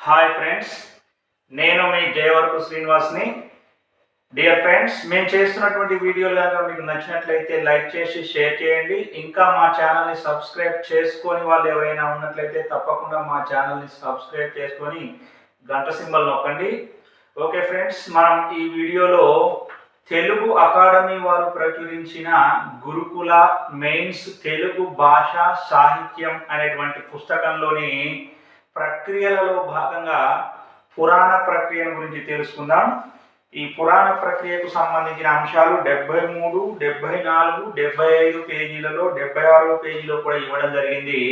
Hi friends, నేను మీ Jayavarapu శ్రీనివాస్ని. Dear friends, మేము చేస్తున్నటువంటి వీడియోలు కనుక మీకు నచ్చినట్లయితే లైక్ చేసి షేర్ చేయండి. ఇంకా మా ఛానల్ని సబ్స్క్రైబ్ చేసుకొని వాళ్ళు ఎవరైనా ఉన్నట్లయితే తప్పకుండా మా ఛానల్ని సబ్స్క్రైబ్ చేసుకొని గంట సింబల్ నొక్కండి. ఓకే ఫ్రెండ్స్, మనం ఈ వీడియోలో తెలుగు అకాడమీ వారు ప్రచురించిన గురుకుల మెయిన్స్ తెలుగు భాష సాహిత్యం అనేటువంటి పుస్తకంలోని ప్రక్రియలలో భాగంగా పురాణ ప్రక్రియను గురించి తెలుసుకుందాం. ఈ పురాణ ప్రక్రియకు సంబంధించిన అంశాలు 73, 74, 75 పేజీలలో 76వ పేజీలో కూడా ఇవ్వడం జరిగింది.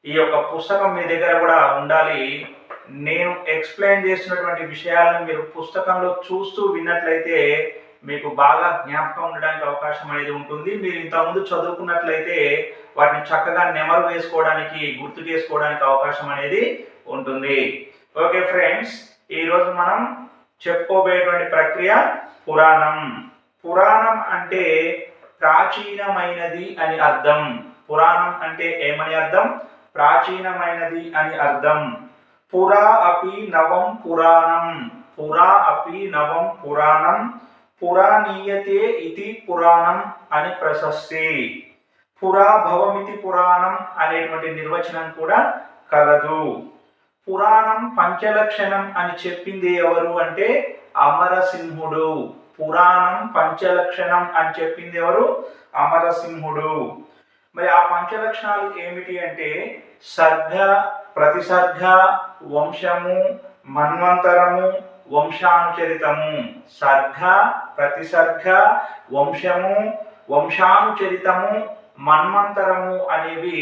ఈ యొక్క పుస్తకం మీ దగ్గర కూడా ఉండాలి. నేను ఎక్స్ప్లెయిన్ చేస్తున్నటువంటి విషయాలను మీరు పుస్తకంలో చూస్తూ విన్నట్లయితే మీకు బాగా జ్ఞాపకం ఉండడానికి అవకాశం అనేది ఉంటుంది. మీరు ఇంతకుముందు చదువుకున్నట్లయితే వాటిని చక్కగా నెమరు వేసుకోవడానికి, గుర్తు చేసుకోవడానికి అవకాశం అనేది ఉంటుంది. ఓకే ఫ్రెండ్స్, ఈరోజు మనం చెప్పుకోబోయేటువంటి ప్రక్రియ పురాణం. పురాణం అంటే ప్రాచీనమైనది అని అర్థం. పురాణం అంటే ఏమని అర్థం? ప్రాచీనమైనది అని అర్థం. పురా అపి నవం పురాణం, పురా అపి నవం పురాణం, పురాణీయతే ఇతి పురాణం అని ప్రశస్తి. పురాభవమితి పురాణం అనేటువంటి నిర్వచనం కూడా కలదు. పురాణం పంచలక్షణం అని చెప్పింది ఎవరు అంటే అమరసింహుడు. పురాణం పంచలక్షణం అని చెప్పింది ఎవరు? అమరసింహుడు. మరి ఆ పంచలక్షణాలు ఏమిటి అంటే సర్గ, ప్రతిసర్గ, వంశము, మన్వంతరము, వంశానుచరితము. సర్గ, ప్రతిసర్గ, వంశము, వంశానుచరితము, మన్వంతరము అనేవి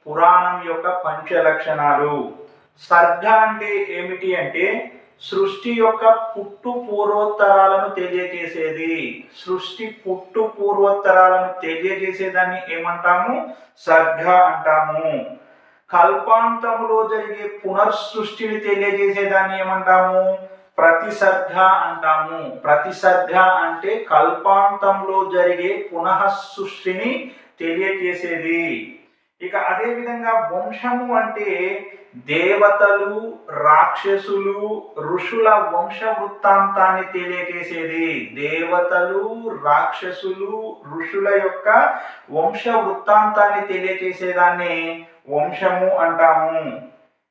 పురాణం యొక్క పంచలక్షణాలు. సర్గ అంటే ఏమిటి అంటే సృష్టి యొక్క పుట్టు పూర్వోత్తరాలను తెలియజేసేది. సృష్టి పుట్టు పూర్వోత్తరాలను తెలియజేసేదాన్ని ఏమంటాము? సర్గ అంటాము. కల్పాంతములో జరిగే పునర్సృష్టిని తెలియజేసేదాన్ని ఏమంటాము? ప్రతిసర్గ అంటాము. ప్రతిసర్గ అంటే కల్పాంతంలో జరిగే పునః సృష్టిని తెలియజేసేది. ఇక అదే విధంగా వంశము అంటే దేవతలు, రాక్షసులు, ఋషుల వంశ వృత్తాంతాన్ని తెలియజేసేది. దేవతలు, రాక్షసులు, ఋషుల యొక్క వంశ వృత్తాంతాన్ని తెలియజేసేదాన్ని వంశము అంటాము.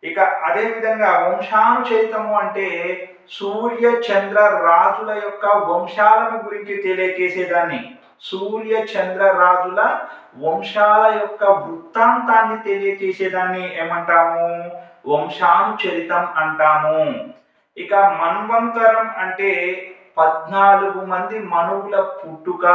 ఇక అదే విధంగా వంశానుచరితము అంటే సూర్య చంద్ర రాజుల యొక్క వంశాలను గురించి తెలియజేసేదాన్ని, సూర్య చంద్ర రాజుల వంశాల యొక్క వృత్తాంతాన్ని తెలియజేసేదాన్ని ఏమంటాము? వంశానుచరితం అంటాము. ఇక మన్వంతరం అంటే 14 మంది మనువుల పుట్టుక,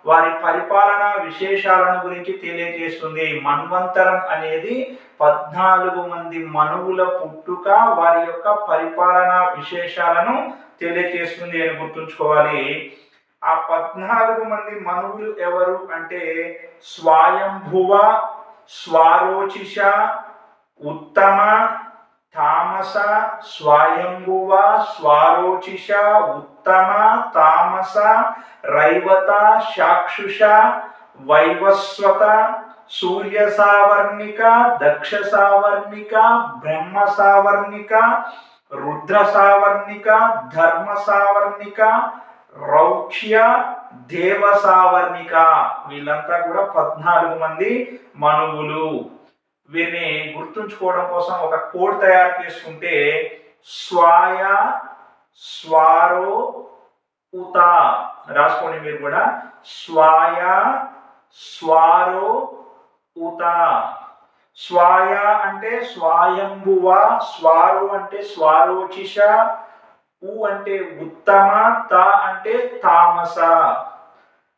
వారి పరిపాలనా విశేషాలను గురించి తెలియజేస్తుంది. మన్వంతరం అనేది 14 మంది మనువుల పుట్టుక, వారి యొక్క పరిపాలనా విశేషాలను తెలియజేస్తుంది అని గుర్తుంచుకోవాలి. ఆ 14 మంది మనువులు ఎవరు అంటే స్వయంభువ, స్వారోచిష, ఉత్తమ, తామస. స్వయంభువ, స్వారోచిష, ఉత్తమ, తామస, రైవత, చాక్షుష, వైవస్వత, సూర్య సావర్ణిక, దక్ష సావర్ణిక, బ్రహ్మ సావర్ణిక, రుద్ర సావర్ణిక, ధర్మ సావర్ణిక, రౌక్ష్య, దేవ సావర్ణిక. వీళ్ళంతా కూడా 14 మంది మనువులు. వీరిని గుర్తుంచుకోవడం కోసం ఒక కోడ్ తయారు చేసుకుంటే స్వాయ, స్వారో, ఉత రాసుకోండి మీరు కూడా. స్వాయ, స్వారో, ఉత. స్వాయ అంటే స్వయంభువ, స్వారు అంటే స్వారోచిష, ఉ అంటే ఉత్తమ, త అంటే తామస.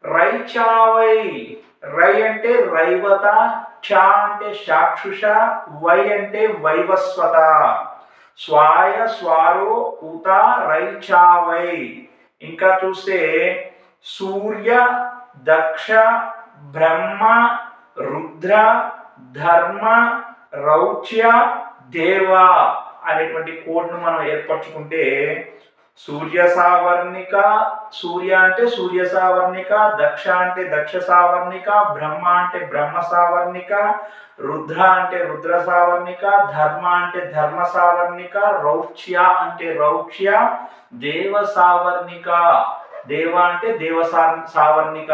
రైచావై, రై అంటే రైవత, చ అంటే చాక్షుష, వై అంటే వైవస్వత. స్వాయ, స్వారో, ఉత, రైచావై. ఇంకా చూస్తే సూర్య, దక్ష, బ్రహ్మ, రుద్ర, ధర్మ, రౌచ్య, దేవ అనేటువంటి కోడ్ను మనం ఏర్పరచుకుంటే సూర్య సావర్ణిక, సూర్య అంటే సూర్య సావర్ణిక, దక్ష అంటే దక్ష సావర్ణిక, బ్రహ్మ అంటే బ్రహ్మ సావర్ణిక, రుద్ర అంటే రుద్ర సావర్ణిక, ధర్మ అంటే ధర్మ సావర్ణిక, రౌచ్య అంటే రౌచ్య, దేవ సావర్ణిక, దేవ అంటే దేవ సావర్ణిక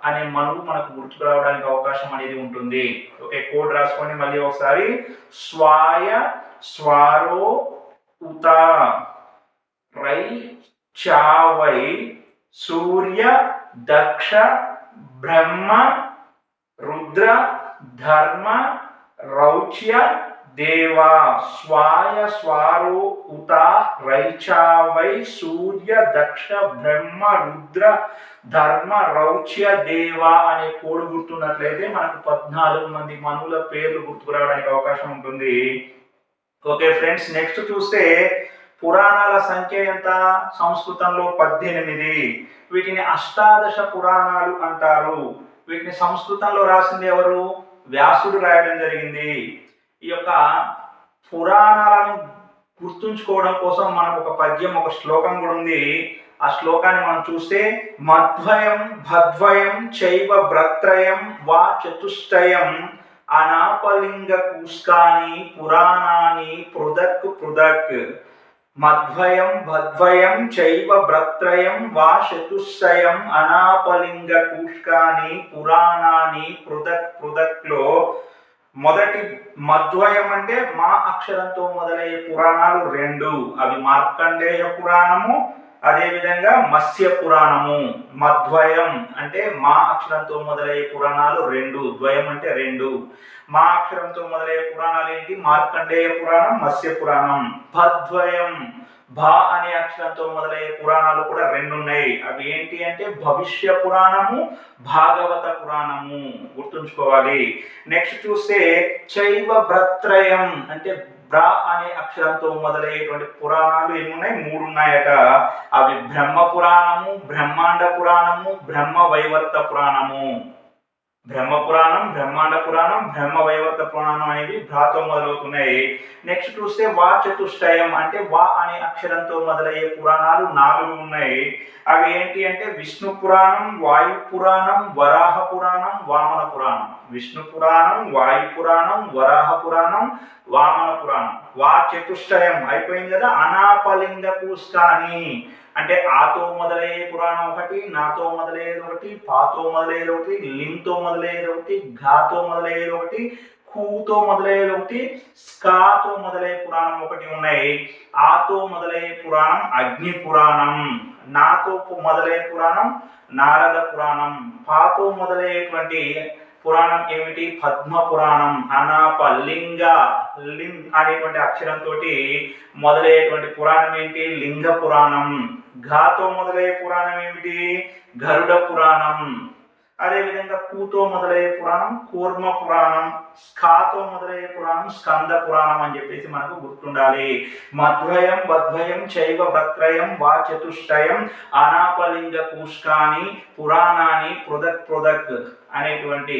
అనే మనకు గుర్తుకు రావడానికి అవకాశం అనేది ఉంటుంది. ఓకే, కోడ్ రాసుకోండి మళ్ళీ ఒకసారి. స్వాయ స్వారో ఉత రై చావై సూర్య దక్ష బ్రహ్మ రుద్ర ధర్మ రౌచ్య దేవ. స్వాయ స్వారో ఉత రైచావై సూర్య దక్ష బ్రహ్మ రుద్ర ధర్మ రౌచ్య దేవ అనే కోడ్ గుర్తున్నట్లయితే మనకు 14 మంది మనువుల పేర్లు గుర్తుకు రావడానికి అవకాశం ఉంటుంది. ఓకే ఫ్రెండ్స్, నెక్స్ట్ చూస్తే పురాణాల సంఖ్య ఎంత? సంస్కృతంలో 18. వీటిని అష్టాదశ పురాణాలు అంటారు. వీటిని సంస్కృతంలో రాసింది ఎవరు? వ్యాసుడు రాయడం జరిగింది. ఈ యొక్క పురాణాలను గుర్తుంచుకోవడం కోసం మనకు ఒక పద్యం, ఒక శ్లోకం కూడా ఉంది. ఆ శ్లోకాన్ని మనం చూస్తే, మధ్వయం భద్వయం చైవ భ్రత్రయం వా చతుష్టయం అనాపలింగ కూస్కాని పురాణాని పృథక్ పృథక్. మధ్వయం భద్వయం చైవ భ్రత్రయం వా చతుష్టయం అనాపలింగ కూష్కాని పురాణాని పృథక్ పృథక్ లో మొదటి మధ్వయం అంటే మా అక్షరంతో మొదలయ్యే పురాణాలు 2. అవి మార్కండేయ పురాణము, అదేవిధంగా మత్స్య పురాణము. మధ్వయం అంటే మా అక్షరంతో మొదలయ్యే పురాణాలు 2, ద్వయం అంటే 2. మా అక్షరంతో మొదలయ్యే పురాణాలు ఏంటి? మార్కండేయ పురాణం, మత్స్య పురాణం. భద్వయం భా అనే అక్షరంతో మొదలయ్యే పురాణాలు కూడా 2 ఉన్నాయి. అవి ఏంటి అంటే భవిష్య పురాణము, భాగవత పురాణము. గుర్తుంచుకోవాలి. నెక్స్ట్ చూస్తే చైవ భ్రత్రయం అంటే బ్ర అనే అక్షరంతో మొదలయ్యేటువంటి పురాణాలు ఎన్ని ఉన్నాయి? 3 ఉన్నాయట. అవి బ్రహ్మ పురాణము, బ్రహ్మాండ పురాణము, బ్రహ్మ వైవర్త పురాణము. బ్రహ్మ పురాణం, బ్రహ్మాండ పురాణం, బ్రహ్మ వైవర్త పురాణం అనేవి భ్రాతో మొదలవుతున్నాయి. నెక్స్ట్ చూస్తే వా చతుష్టయం అంటే వా అనే అక్షరంతో మొదలయ్యే పురాణాలు 4 ఉన్నాయి. అవి ఏంటి అంటే విష్ణు పురాణం, వాయు పురాణం, వరాహ పురాణం, వామన పురాణం. విష్ణు పురాణం, వాయు పురాణం, వరాహ పురాణం, వామన పురాణం. వా చతుష్టయం అయిపోయింది కదా. అనాపలింగ కూస్కాని అంటే ఆతో మొదలయ్యే పురాణం ఒకటి, నాతో మొదలయ్యేది ఒకటి, పాతో మొదలయ్యేది ఒకటి, లింతో మొదలయ్యేది ఒకటి, ఘాతో మొదలయ్యేది ఒకటి, కూతో మొదలయ్యేది ఒకటి, స్కాతో మొదలయ్యే పురాణం ఒకటి ఉన్నాయి. ఆతో మొదలయ్యే పురాణం అగ్ని పురాణం, నాతో మొదలయ్యే పురాణం నారద పురాణం, పాతో మొదలయ్యేటువంటి పురాణం ఏమిటి? పద్మ పురాణం. అనాప లింగ లింగ్ అనేటువంటి అక్షరంతో మొదలయ్యేటువంటి పురాణం ఏంటి? లింగ పురాణం. ఘాతో మొదలయ్యే పురాణం ఏమిటి? గరుడ పురాణం. అదేవిధంగా కూతో మొదలయ్యే పురాణం కూర్మ పురాణం, స్కాతో మొదలయ్యే పురాణం స్కంద పురాణం అని చెప్పేసి మనకు గుర్తుండాలి. మధ్వయం బద్వయం చైవ భ్రత్రయం వా చతుష్టయం అనాపలింగ కూష్కాని పురాణాన్ని పృథక్ పృథక్ అనేటువంటి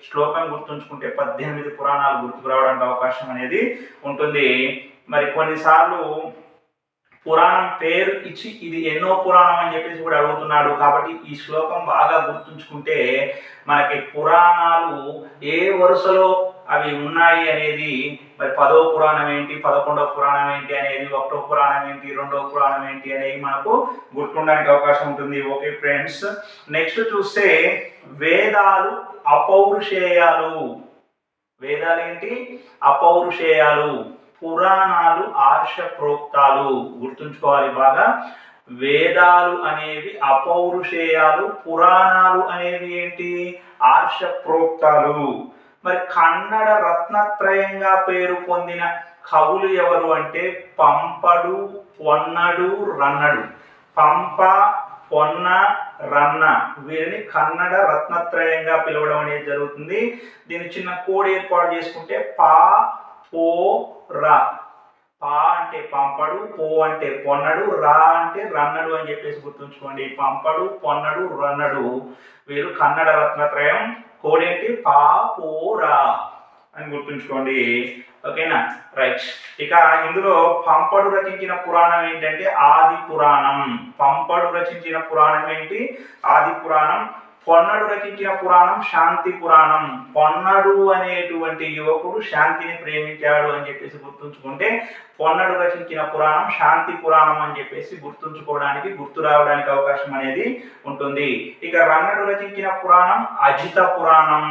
శ్లోకం గుర్తుంచుకుంటే 18 పురాణాలు గుర్తుకు రావడానికి అవకాశం అనేది ఉంటుంది. మరి కొన్నిసార్లు పురాణం పేరు ఇచ్చి ఇది ఎన్నో పురాణం అని చెప్పేసి కూడా అడుగుతున్నాడు. కాబట్టి ఈ శ్లోకం బాగా గుర్తుంచుకుంటే మనకి పురాణాలు ఏ వరుసలో అవి ఉన్నాయి అనేది, మరి 10వ పురాణం ఏంటి, 11వ పురాణం ఏంటి అనేది, 1వ పురాణం ఏంటి, 2వ పురాణం ఏంటి అనేది మనకు గుర్తుండడానికి అవకాశం ఉంటుంది. ఓకే ఫ్రెండ్స్, నెక్స్ట్ చూస్తే వేదాలు అపౌరుషేయాలు. వేదాలు ఏంటి? అపౌరుషేయాలు. పురాణాలు ఆర్ష ప్రోక్తాలు. గుర్తుంచుకోవాలి బాగా. వేదాలు అనేవి అపౌరుషేయాలు, పురాణాలు అనేవి ఏంటి? ఆర్ష ప్రోక్తాలు. మరి కన్నడ రత్నత్రయంగా పేరు పొందిన కవులు ఎవరు అంటే పంపడు, పొన్నడు, రన్నడు. పంప, పొన్న, రన్న వీరిని కన్నడ రత్నత్రయంగా పిలవడం అనేది జరుగుతుంది. దీని చిన్న కోడ్ ఏర్పాటు చేసుకుంటే పా, పో, రా. పా అంటే పంపడు, పో అంటే పొన్నడు, రా అంటే రన్నడు అని చెప్పేసి గుర్తుంచుకోండి. పంపడు, పొన్నడు, రన్నడు వీరు కన్నడ రత్నత్రయం. కోడ్ ఏంటి? పా, పో, రా అని గుర్తుంచుకోండి. ఓకేనా, రైట్. ఇక ఇందులో పంపడు రచించిన పురాణం ఏంటంటే ఆది పురాణం. పంపడు రచించిన పురాణం ఏంటి? ఆది పురాణం. పొన్నడు రచించిన పురాణం శాంతి పురాణం. పొన్నడు అనేటువంటి యువకుడు శాంతిని ప్రేమించాడు అని చెప్పేసి గుర్తుంచుకుంటే పొన్నడు రచించిన పురాణం శాంతి పురాణం అని చెప్పేసి గుర్తుంచుకోవడానికి, గుర్తు రావడానికి అవకాశం అనేది ఉంటుంది. ఇక రన్నడు రచించిన పురాణం అజిత పురాణం.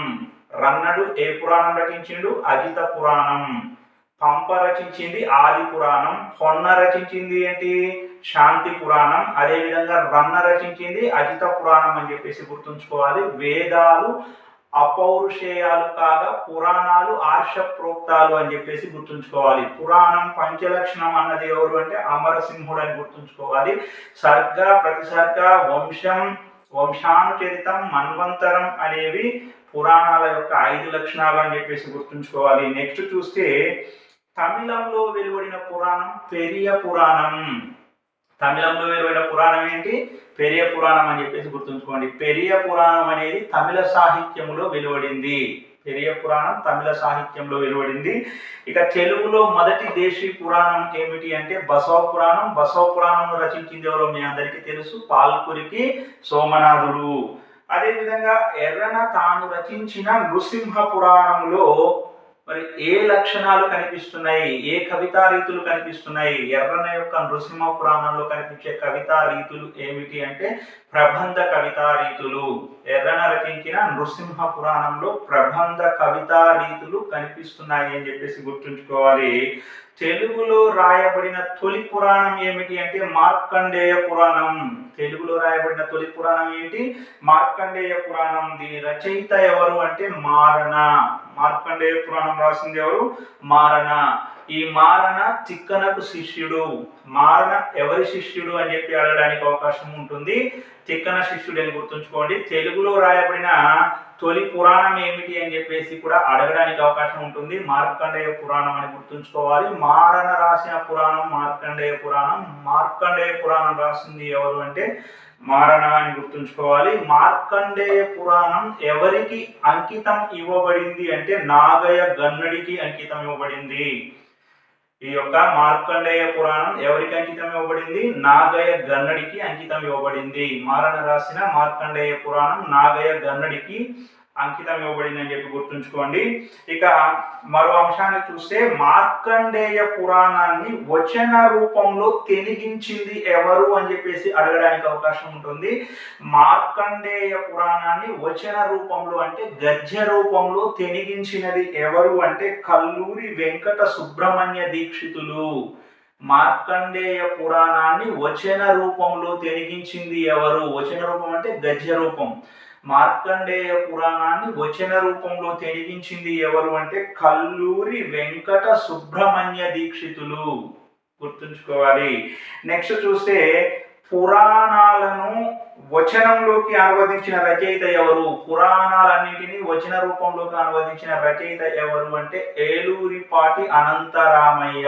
రన్నడు ఏ పురాణం రచించిండు? అజిత పురాణం. పంప రచించింది ఆది పురాణం. పొన్న రచించింది ఏంటి? శాంతి పురాణం. అదేవిధంగా రన్న రచించింది అజిత పురాణం అని చెప్పేసి గుర్తుంచుకోవాలి. వేదాలు అపౌరుషేయాలు కాగా పురాణాలు ఆర్షప్రోక్తాలు అని చెప్పేసి గుర్తుంచుకోవాలి. పురాణం పంచలక్షణం అన్నది ఎవరు అంటే అమరసింహుడు అని గుర్తుంచుకోవాలి. సర్గ, ప్రతిసర్గ, వంశం, వంశానుచరితం, మన్వంతరం అనేవి పురాణాల యొక్క 5 లక్షణాలు అని చెప్పేసి గుర్తుంచుకోవాలి. నెక్స్ట్ చూస్తే తమిళంలో వెలువడిన పురాణం పెరియ పురాణం. తమిళంలో వెలువడిన పురాణం ఏంటి? పెరియ పురాణం అని చెప్పేసి గుర్తుంచుకోండి. పెరియ పురాణం అనేది తమిళ సాహిత్యంలో వెలువడింది. పెరియ పురాణం తమిళ సాహిత్యంలో వెలువడింది. ఇక తెలుగులో మొదటి దేశీ పురాణం ఏమిటి అంటే బసవ పురాణం. బసవ పురాణం రచించింది ఎవరో మీ అందరికీ తెలుసు, పాల్కురికి సోమనాథుడు. అదేవిధంగా ఎర్రన తాను రచించిన నృసింహ పురాణంలో మరి ఏ లక్షణాలు కనిపిస్తున్నాయి, ఏ కవితా రీతులు కనిపిస్తున్నాయి? ఎర్రన యొక్క నృసింహ పురాణంలో కనిపించే కవితా రీతులు ఏమిటి అంటే ప్రబంధ కవితా రీతులు. ఎర్రన రచించిన నృసింహ పురాణంలో ప్రబంధ కవితా రీతులు కనిపిస్తున్నాయి అని చెప్పేసి గుర్తుంచుకోవాలి. తెలుగులో రాయబడిన తొలి పురాణం ఏమిటి అంటే మార్కండేయ పురాణం. తెలుగులో రాయబడిన తొలి పురాణం ఏంటి? మార్కండేయ పురాణం. దీని రచయిత ఎవరు అంటే మారణ. మార్కండేయ పురాణం రాసింది ఎవరు? మారణ. ఈ మారణ తిక్కనకు శిష్యుడు. మారణ ఎవరి శిష్యుడు అని చెప్పి అడగడానికి అవకాశం ఉంటుంది. తిక్కన శిష్యుడు అని గుర్తుంచుకోండి. తెలుగులో రాయబడిన తొలి పురాణం ఏమిటి అని చెప్పేసి కూడా అడగడానికి అవకాశం ఉంటుంది. మార్కండేయ పురాణం అని గుర్తుంచుకోవాలి. మారణ రాసిన పురాణం మార్కండేయ పురాణం. మార్కండేయ పురాణం రాసింది ఎవరు అంటే మారణ అని గుర్తుంచుకోవాలి. మార్కండేయ పురాణం ఎవరికి అంకితం ఇవ్వబడింది అంటే నాగయ గన్నడికి అంకితం ఇవ్వబడింది. ఈ యొక్క మార్కండేయ పురాణం ఎవరికి అంకితం ఇవ్వబడింది? నాగయ గన్నడికి అంకితం ఇవ్వబడింది. మారణ రాసిన మార్కండేయ పురాణం నాగయ గన్నడికి అంకితం ఇవ్వబడింది అని చెప్పి గుర్తుంచుకోండి. ఇక మరో అంశాన్ని చూస్తే మార్కండేయ పురాణాన్ని వచన రూపంలో తెలిగించింది ఎవరు అని చెప్పేసి అడగడానికి అవకాశం ఉంటుంది. మార్కండేయ పురాణాన్ని వచన రూపంలో అంటే గద్య రూపంలో తెలిగించినది ఎవరు అంటే కల్లూరి వెంకట సుబ్రహ్మణ్య దీక్షితులు. మార్కండేయ పురాణాన్ని వచన రూపంలో తెలిగించింది ఎవరు? వచన రూపం అంటే గద్య రూపం. మార్కండేయ పురాణాన్ని వచన రూపంలో తెలిగించింది ఎవరు అంటే కల్లూరి వెంకట సుబ్రహ్మణ్య దీక్షితులు. గుర్తుంచుకోవాలి. నెక్స్ట్ చూస్తే పురాణాలను వచనంలోకి అనువదించిన రచయిత ఎవరు? పురాణాలన్నింటినీ వచన రూపంలోకి అనువదించిన రచయిత ఎవరు అంటే ఏలూరిపాటి అనంతరామయ్య.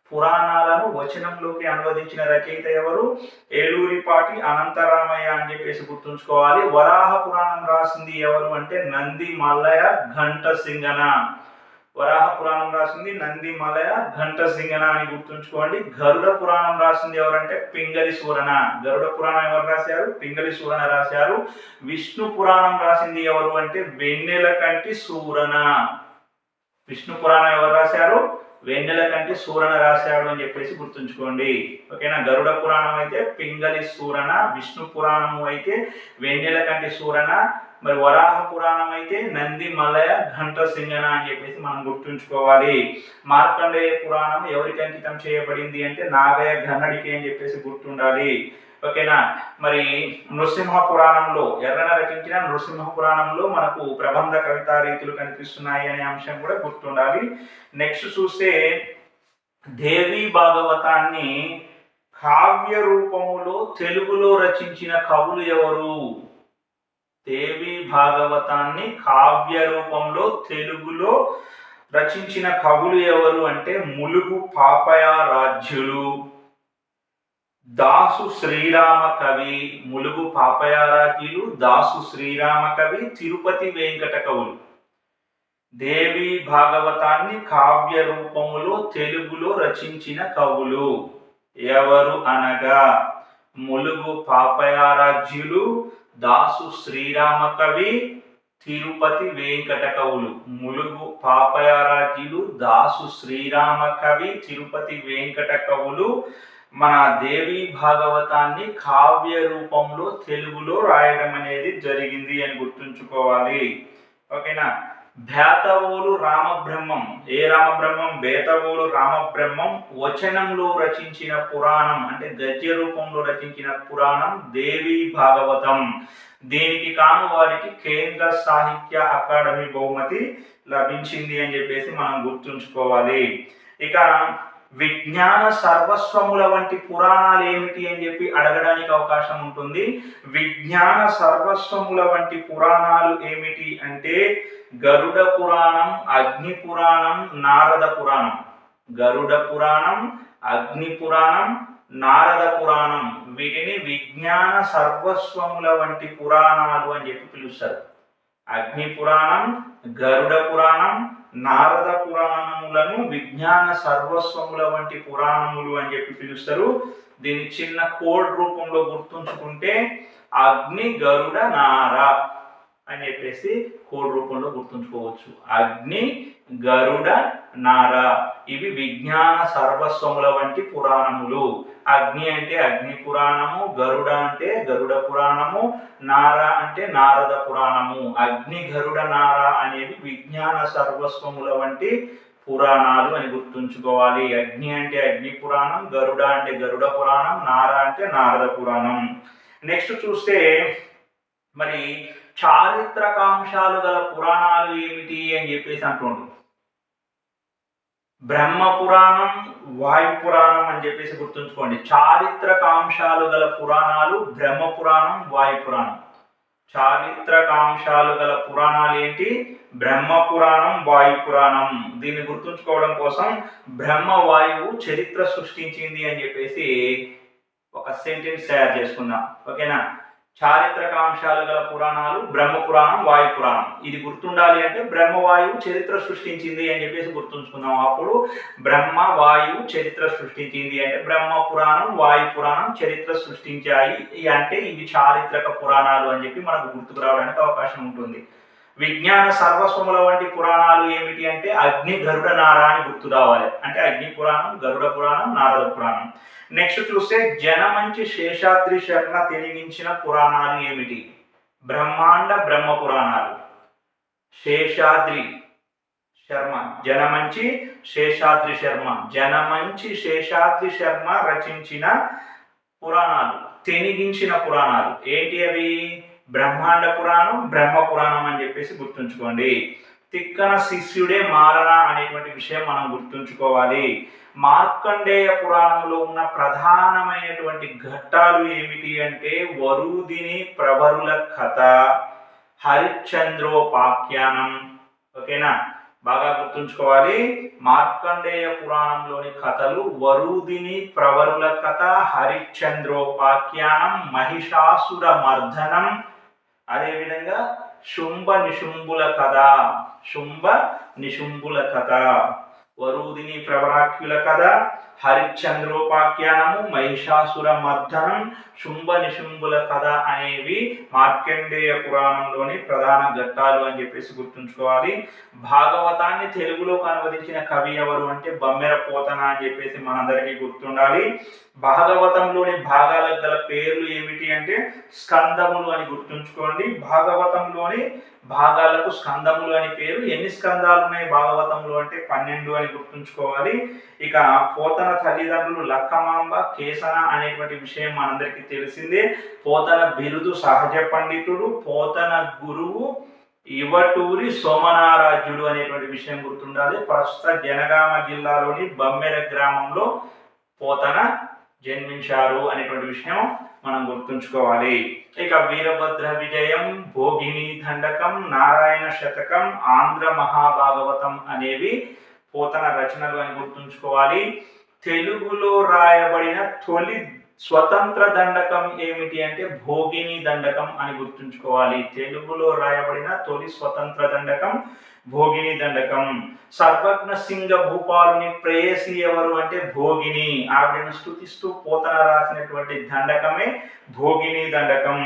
పురాణాలను వచనంలోకి అనువదించిన రచయిత ఎవరు? ఏలూరిపాటి అనంతరామయ్య అని చెప్పేసి గుర్తుంచుకోవాలి. వరాహ పురాణం రాసింది ఎవరు అంటే నంది మల్లయ ఘంట సింగన. వరాహ పురాణం రాసింది నంది మలయ ఘంట సింగన అని గుర్తుంచుకోండి. గరుడ పురాణం రాసింది ఎవరంటే పింగళి సూరన. గరుడ పురాణం ఎవరు రాశారు? పింగళి సూరన రాశారు. విష్ణు పురాణం రాసింది ఎవరు అంటే వెన్నెలకంటి సూరన. విష్ణు పురాణం ఎవరు రాశారు? వెన్నెలకంటి సూరన రాశాడు అని చెప్పేసి గుర్తుంచుకోండి. ఓకేనా. గరుడ పురాణం అయితే పింగళి సూరన, విష్ణు పురాణం అయితే వెన్నెలకంటి సూరన, మరి వరాహ పురాణం అయితే నంది మలయ ఘంట సింగన అని చెప్పేసి మనం గుర్తుంచుకోవాలి. మార్కండేయ పురాణం ఎవరికి అంకితం చేయబడింది అంటే నాగయ గన్నడికి అని చెప్పేసి గుర్తుండాలి. ఓకేనా. మరి నృసింహ పురాణంలో ఎర్రన రచించిన నృసింహ పురాణంలో మనకు ప్రబంధ కవితా రీతులు కనిపిస్తున్నాయి అనే అంశం కూడా గుర్తుండాలి. నెక్స్ట్ చూస్తే దేవి భాగవతాన్ని కావ్య రూపములో తెలుగులో రచించిన కవులు ఎవరు? దేవి భాగవతాన్ని కావ్య రూపంలో తెలుగులో రచించిన కవులు ఎవరు అంటే ములుగు పాపయ రాజ్యులు, దాసు శ్రీరామ కవి. ములుగు పాపయారాజ్యులు, దాసు శ్రీరామ కవి, తిరుపతి వెంకట కవులు. దేవి భాగవతాన్ని కావ్య రూపములో తెలుగులో రచించిన కవులు ఎవరు అనగా ములుగు పాపయారాధ్యులు, దాసు శ్రీరామ కవి, తిరుపతి వెంకట కవులు. ములుగు పాపయారాధ్యులు, దాసు శ్రీరామ కవి, తిరుపతి వెంకట కవులు మన దేవి భాగవతాన్ని కావ్య రూపంలో తెలుగులో రాయడం అనేది జరిగింది అని గుర్తుంచుకోవాలి. ఓకేనా. బేతవోలు రామబ్రహ్మం, ఏ రామబ్రహ్మం? బేతవోలు రామబ్రహ్మం వచనంలో రచించిన పురాణం అంటే గద్య రూపంలో రచించిన పురాణం దేవి భాగవతం. దీనికి కాను వారికి కేంద్ర సాహిత్య అకాడమీ బహుమతి లభించింది అని చెప్పేసి మనం గుర్తుంచుకోవాలి. ఇక విజ్ఞాన సర్వస్వముల వంటి పురాణాలు ఏమిటి అని చెప్పి అడగడానికి అవకాశం ఉంటుంది. విజ్ఞాన సర్వస్వముల వంటి పురాణాలు ఏమిటి అంటే గరుడ పురాణం, అగ్ని పురాణం, నారద పురాణం. గరుడ పురాణం, అగ్ని పురాణం, నారద పురాణం వీటిని విజ్ఞాన సర్వస్వముల వంటి పురాణాలు అని చెప్పి పిలుస్తారు. అగ్ని పురాణం, గరుడ పురాణం, నారద పురాణములను విజ్ఞాన సర్వస్వముల వంటి పురాణములు అని చెప్పి పిలుస్తారు. దీన్ని చిన్న కోడ్ రూపంలో గుర్తుంచుకుంటే అగ్ని, గరుడ, నార అని చెప్పేసి కోడ్ రూపంలో గుర్తుంచుకోవచ్చు. అగ్ని, గరుడ, నార ఇవి విజ్ఞాన సర్వస్వముల వంటి పురాణములు. అగ్ని అంటే అగ్ని పురాణము, గరుడ అంటే గరుడ పురాణము, నార అంటే నారద పురాణము. అగ్ని, గరుడ, నార అనేవి విజ్ఞాన సర్వస్వముల వంటి పురాణాలు అని గుర్తుంచుకోవాలి. అగ్ని అంటే అగ్ని పురాణం, గరుడ అంటే గరుడ పురాణం, నార అంటే నారద పురాణం. నెక్స్ట్ చూస్తే మరి చారిత్రకాంశాలు గల పురాణాలు ఏమిటి అని చెప్పేసి అంటుండ్రు. బ్రహ్మ పురాణం, వాయు పురాణం అని చెప్పేసి గుర్తుంచుకోండి. చారిత్రకాంశాలు గల పురాణాలు బ్రహ్మ పురాణం, వాయు పురాణం. చారిత్రకాంశాలు గల పురాణాలు ఏంటి? బ్రహ్మ పురాణం, వాయు పురాణం. దీన్ని గుర్తుంచుకోవడం కోసం బ్రహ్మ వాయువు చరిత్ర సృష్టించింది అని చెప్పేసి ఒక సెంటెన్స్ తయారు చేసుకుందాం. ఓకేనా. చారిత్రకాంశాలు గల పురాణాలు బ్రహ్మ పురాణం, వాయు పురాణం. ఇది గుర్తుండాలి అంటే బ్రహ్మ వాయువు చరిత్ర సృష్టించింది అని చెప్పేసి గుర్తుంచుకుందాం. అప్పుడు బ్రహ్మ వాయువు చరిత్ర సృష్టించింది అంటే బ్రహ్మ పురాణం, వాయు పురాణం చరిత్ర సృష్టించాయి అంటే ఇవి చారిత్రక పురాణాలు అని చెప్పి మనకు గుర్తుకు రావడానికి అవకాశం ఉంటుంది. విజ్ఞాన సర్వస్వముల వంటి పురాణాలు ఏమిటి అంటే అగ్ని, గరుడ, నార అని గుర్తు రావాలి. అంటే అగ్ని పురాణం, గరుడ పురాణం, నారద పురాణం. నెక్స్ట్ చూస్తే జనమంచి శేషాద్రి శర్మ తెలిగించిన పురాణాలు ఏమిటి? బ్రహ్మాండ బ్రహ్మ పురాణాలు. శేషాద్రి శర్మ, జనమంచి శేషాద్రి శర్మ, జనమంచి శేషాద్రి శర్మ రచించిన పురాణాలు, తెనిగించిన పురాణాలు ఏంటి అవి? బ్రహ్మాండ పురాణం, బ్రహ్మ పురాణం అని చెప్పేసి గుర్తుంచుకోండి. తిక్కన శిష్యుడే మారణ అనేటువంటి విషయం మనం గుర్తుంచుకోవాలి. మార్కండేయ పురాణంలో ఉన్న ప్రధానమైనటువంటి ఘట్టాలు ఏమిటి అంటే వరూదిని ప్రవరుల కథ, హరిశ్చంద్రోపాఖ్యానం. ఓకేనా, బాగా గుర్తుంచుకోవాలి. మార్కండేయ పురాణంలోని కథలు వరూదిని ప్రవరుల కథ, హరిశ్చంద్రోపాఖ్యానం, మహిషాసుర మర్దనం, అదేవిధంగా శుంభ నిశుంభుల కథ. శుంభ నిశుంభుల కథ, వరూదిని ప్రవరాఖ్యుల కథ, హరిశ్చంద్రోపాఖ్యానము, మహిషాసుర మర్దనం, శుంభ నిశుంభుల కథ అనేవి మార్కండేయ పురాణంలోని ప్రధాన ఘట్టాలు అని చెప్పేసి గుర్తుంచుకోవాలి. భాగవతాన్ని తెలుగులోకి అనువదించిన కవి ఎవరు అంటే బమ్మెర పోతన అని చెప్పేసి మనందరికీ గుర్తుండాలి. భాగవతంలోని భాగాలకు గల పేర్లు ఏమిటి అంటే స్కందములు అని గుర్తుంచుకోండి. భాగవతంలోని భాగాలకు స్కందములు అని పేరు. ఎన్ని స్కందాలు ఉన్నాయి భాగవతంలో అంటే 12 అని గుర్తుంచుకోవాలి. ఇక పోతన తల్లిదండ్రులు లక్కమాంబ, కేసన అనేటువంటి విషయం మనందరికీ తెలిసిందే. పోతన బిరుదు సహజ పండితుడు, పోతన గురువు ఇవటూరి సోమనారాజ్యుడు అనేటువంటి విషయం గుర్తుండాలి. ప్రస్తుత జనగామ జిల్లాలోని బమ్మెర గ్రామంలో పోతన జన్మించారు అనేటువంటి విషయం మనం గుర్తుంచుకోవాలి. ఇక వీరభద్ర విజయం, భోగిని దండకం, నారాయణ శతకం, ఆంధ్ర మహాభాగవతం అనేవి పోతన రచనలు అని గుర్తుంచుకోవాలి. తెలుగులో రాయబడిన తొలి స్వతంత్ర దండకం ఏమిటి అంటే భోగిని దండకం అని గుర్తుంచుకోవాలి. తెలుగులో రాయబడిన తొలి స్వతంత్ర దండకం భోగిని దండకం. సర్వజ్ఞ సింగ భూపాలుని ప్రేయసి ఎవరు అంటే భోగిని. ఆవిడను స్తుతిస్తూ పోతన రాసినటువంటి దండకమే భోగిని దండకం.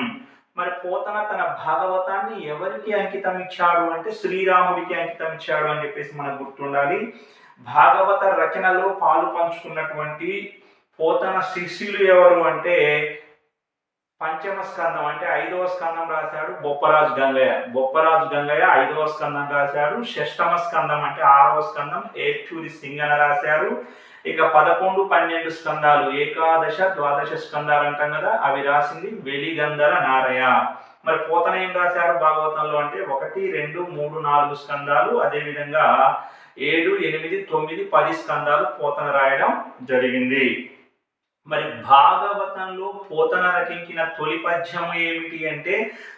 మరి పోతన తన భాగవతాన్ని ఎవరికి అంకితం ఇచ్చాడు అంటే శ్రీరాముడికి అంకితం ఇచ్చాడు అని చెప్పేసి మనకు గుర్తుండాలి. భాగవత రచనలో పాలు పంచుకున్నటువంటి పోతన శిష్యులు ఎవరు అంటే పంచమ స్కందం అంటే 5వ స్కందం రాశాడు బొప్పరాజు గంగయ్య. బొప్పరాజు గంగయ్య 5వ స్కందం రాశాడు. షష్టమ స్కందం అంటే 6వ స్కందం ఏచూరి సింగన రాశారు. ఇక 11, 12 స్కందాలు ఏకాదశ ద్వాదశ స్కందాలు అంటాం కదా, అవి రాసింది వెలిగంధర నారయ. మరి పోతన ఏం రాశారు భాగవతంలో అంటే 1, 2, 3, 4 స్కందాలు, అదేవిధంగా 7, 8, 9, 10 స్కందాలు పోతన రాయడం జరిగింది. మరి భాగవతంలో పోతన రచించిన తొలి పద్యం ఏమిటి అంటే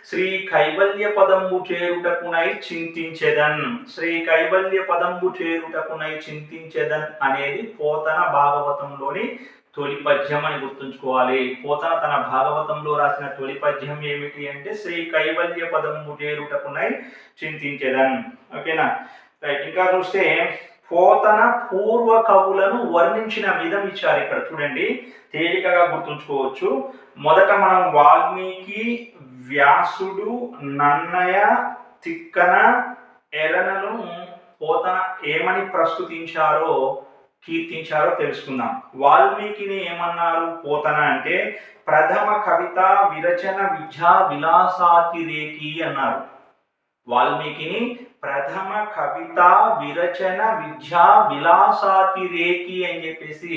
శ్రీ కైవల్య పదంబు చేరుటకునై చింతించెదన్. శ్రీ కైవల్య పదంబు చేరుటకునై చింతించెదన్ అనేది పోతన భాగవతంలోని తొలి పద్యం అని గుర్తుంచుకోవాలి. పోతన తన భాగవతంలో రాసిన తొలి పద్యం ఏమిటి అంటే శ్రీ కైవల్య పదంబు చేరుటకునై చింతించెదన్. ఓకేనా, రైట్. ఇంకా చూస్తే పోతన పూర్వ కవులను వర్ణించిన విధం ఇచ్చారు ఇక్కడ చూడండి, తేలికగా గుర్తుంచుకోవచ్చు. మొదట మనం వాల్మీకి, వ్యాసుడు, నన్నయ, తిక్కన, ఎరనను పోతన ఏమని ప్రస్తుతించారో కీర్తించారో తెలుసుకుందాం. వాల్మీకిని ఏమన్నారు పోతన అంటే ప్రథమ కవిత విరచన విద్యా విలాసాతిరేకి అన్నారు. వాల్మీకిని ప్రథమ కవిత విరచన విద్యా విలాసాతిరేకి అని చెప్పేసి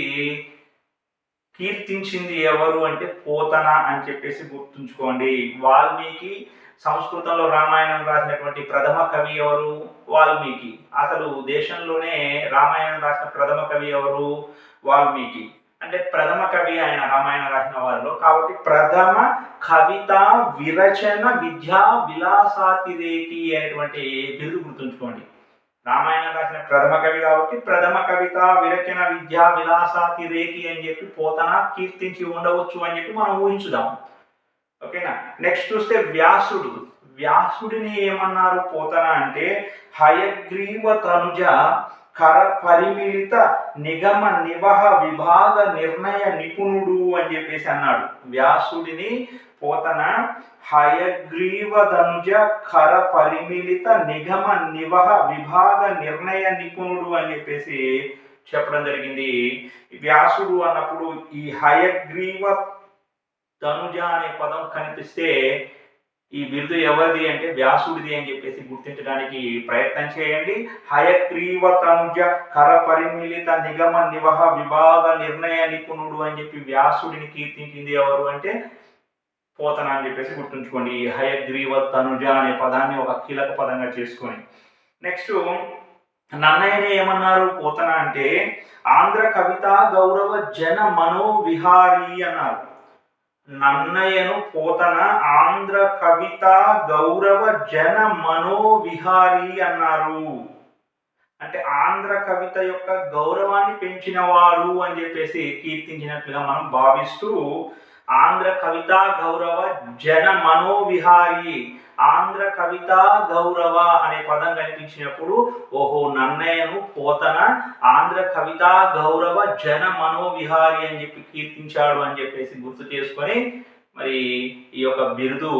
కీర్తించింది ఎవరు అంటే పోతన అని చెప్పేసి గుర్తుంచుకోండి. వాల్మీకి సంస్కృతంలో రామాయణం రాసినటువంటి ప్రథమ కవి ఎవరు? వాల్మీకి. అసలు దేశంలోనే రామాయణం రాసిన ప్రథమ కవి ఎవరు? వాల్మీకి. అంటే ప్రథమ కవి ఆయన రామాయణం రాసిన వారిలో. కాబట్టి ప్రథమ కవిత విరచన విద్యా విలాసాతిరేకి అనేటువంటి బిరుదు గుర్తుంచుకోండి. రామాయణం రాసిన ప్రథమ కవి కాబట్టి ప్రథమ కవిత విరచన విద్యా విలాసాతిరేకి అని చెప్పి పోతన కీర్తించి ఉండవచ్చు అని చెప్పి మనం ఊహించుదాం. ఓకేనా. నెక్స్ట్ చూస్తే వ్యాసుడు. వ్యాసుడిని ఏమన్నారు పోతన అంటే హయగ్రీవ తనుజ కర పరిమిళిత నిగమ నివహ విభాగ నిర్ణయ నిపుణుడు అని చెప్పేసి అన్నాడు. వ్యాసుడిని పోతన హయగ్రీవ ధనుజ కర పరిమిళిత నిగమ నివహ విభాగ నిర్ణయ నిపుణుడు అని చెప్పేసి చెప్పడం జరిగింది. వ్యాసుడు అన్నప్పుడు ఈ హయగ్రీవ ధనుజ అనే పదం కనిపిస్తే ఈ బిరుదు ఎవరిది అంటే వ్యాసుడిది అని చెప్పేసి గుర్తించడానికి ప్రయత్నం చేయండి. హయగ్రీవ తనుజ కర పరిమిళిత నిగమ నివహ విభాగ నిర్ణయ నిపుణుడు అని చెప్పి వ్యాసుడిని కీర్తించింది ఎవరు అంటే పోతన అని చెప్పేసి గుర్తుంచుకోండి. ఈ హయగ్రీవ తనుజ అనే పదాన్ని ఒక కీలక పదంగా చేసుకొని. నెక్స్ట్ నన్నయ్యని ఏమన్నారు పోతన అంటే ఆంధ్ర కవిత గౌరవ జన మనోవిహారి అన్నారు. నన్నయ్యను పోతన ఆంధ్ర కవిత గౌరవ జన మనోవిహారి అన్నారు. అంటే ఆంధ్ర కవిత యొక్క గౌరవాన్ని పెంచినవాడు అని చెప్పేసి కీర్తించినట్లుగా మనం భావిస్తూ ఆంధ్ర కవిత గౌరవ జన మనోవిహారి, ఆంధ్ర కవిత గౌరవ అనే పదం కనిపించినప్పుడు ఓహో నన్నయ్యను పోతన ఆంధ్ర కవిత గౌరవ జన మనోవిహారి అని చెప్పి కీర్తించాడు అని చెప్పేసి గుర్తు చేసుకొని మరి ఈ యొక్క బిరుదు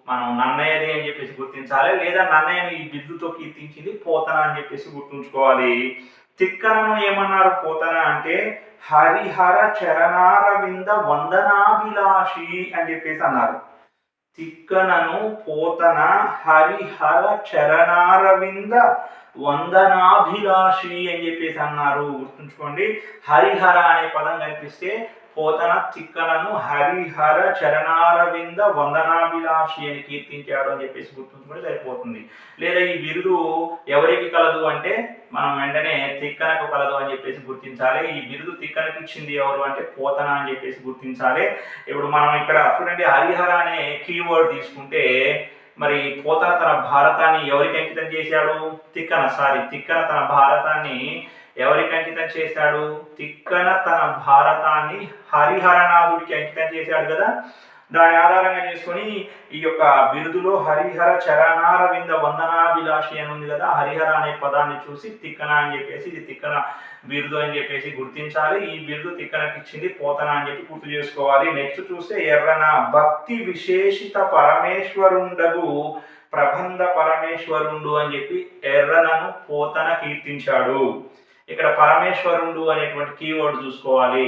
మనం నన్నయ్యది అని చెప్పేసి గుర్తించాలి. లేదా నన్నయ్యను ఈ బిరుదుతో కీర్తించింది పోతన అని చెప్పేసి గుర్తుంచుకోవాలి. తిక్కనను ఏమన్నారు పోతన అంటే హరిహర చరణారవింద వందనాభిలాషి అని చెప్పేసి అన్నారు. తిక్కనను పోతన హరిహర చరణారవింద వందనాభిలాషి అని చెప్పేసి అన్నారు. గుర్తుంచుకోండి. హరిహర అనే పదం కనిపిస్తే పోతన తిక్కనను హరిహర చరణారవింద వందనాభిలాషి అని కీర్తించాడు అని చెప్పేసి గుర్తుంచుకుంటే సరిపోతుంది. లేదా ఈ బిరుదు ఎవరికి కలదు అంటే మనం వెంటనే తిక్కనకు కలదు అని చెప్పేసి గుర్తించాలి. ఈ బిరుదు తిక్కనకి ఇచ్చింది ఎవరు అంటే పోతన అని చెప్పేసి గుర్తించాలి. ఇప్పుడు మనం ఇక్కడ చూడండి హరిహర అనే కీవర్డ్ తీసుకుంటే మరి పోతన తన భారతాన్ని ఎవరికి అంకితం చేశాడు? తిక్కన తన భారతాన్ని ఎవరికి అంకితం చేశాడు? తిక్కన తన భారతాన్ని హరిహరనాథుడికి అంకితం చేశాడు కదా. దాని ఆధారంగా చేసుకొని ఈ యొక్క బిరుదులో హరిహర చరణారవింద వందనాభిలాషి అని ఉంది కదా, హరిహర అనే పదాన్ని చూసి తిక్కన అని చెప్పేసి ఇది తిక్కన బిరుదు అని చెప్పేసి గుర్తించాలి. ఈ బిరుదు తిక్కనకి ఇచ్చింది పోతన అని చెప్పి గుర్తు చేసుకోవాలి. నెక్స్ట్ చూస్తే ఎర్రన భక్తి విశేషిత పరమేశ్వరుండగు ప్రబంధ పరమేశ్వరుండు అని చెప్పి ఎర్రనను పోతన కీర్తించాడు. ఇక్కడ పరమేశ్వరుండు అనేటువంటి కీవర్డ్ చూసుకోవాలి.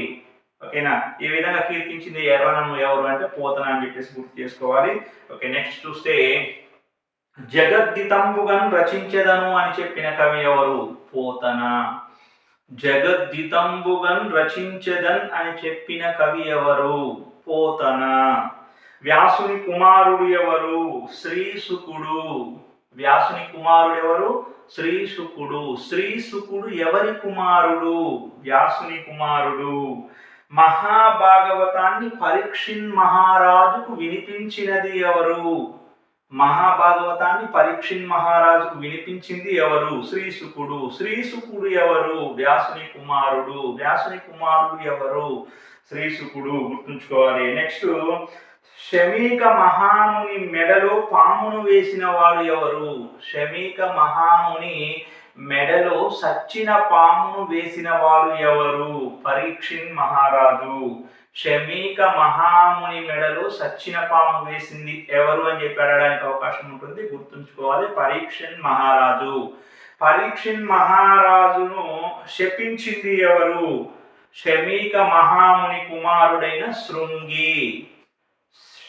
ఓకేనా, ఈ విధంగా కీర్తించింది ఎర్రనను ఎవరు అంటే పోతన అని చెప్పేసి గుర్తు చేసుకోవాలి. ఓకే, నెక్స్ట్ చూస్తే జగద్దితంబుగను రచించెదను అని చెప్పిన కవి ఎవరు? పోతన. జగద్దితంబుగన్ రచించెదన్ అని చెప్పిన కవి ఎవరు? పోతన. వ్యాసుని కుమారుడు ఎవరు? శ్రీశుకుడు. వ్యాసుని కుమారుడు ఎవరు? శ్రీశుకుడు. శ్రీశుకుడు ఎవరి కుమారుడు? వ్యాసుని కుమారుడు. మహాభాగవతాన్ని పరీక్షిన్ మహారాజుకు వినిపించినది ఎవరు? మహాభాగవతాన్ని పరీక్షిన్ మహారాజుకు వినిపించింది ఎవరు? శ్రీశుకుడు. శ్రీశుకుడు ఎవరు? వ్యాసుని కుమారుడు. వ్యాసుని కుమారుడు ఎవరు? శ్రీశుకుడు. గుర్తుంచుకోవాలి. నెక్స్ట్, శమీక మహాముని మెడలో పామును వేసిన వాడు ఎవరు? శమీక మహాముని మెడలో సచ్చిన పామును వేసిన వాడు ఎవరు? పరీక్షిన్ మహారాజు. శమీక మహాముని మెడలో సచ్చిన పాము వేసింది ఎవరు అని చెప్పి అడగడానికి అవకాశం ఉంటుంది, గుర్తుంచుకోవాలి. పరీక్షిన్ మహారాజు. పరీక్షిన్ మహారాజును శపించింది ఎవరు? శమీక మహాముని కుమారుడైన శృంగి.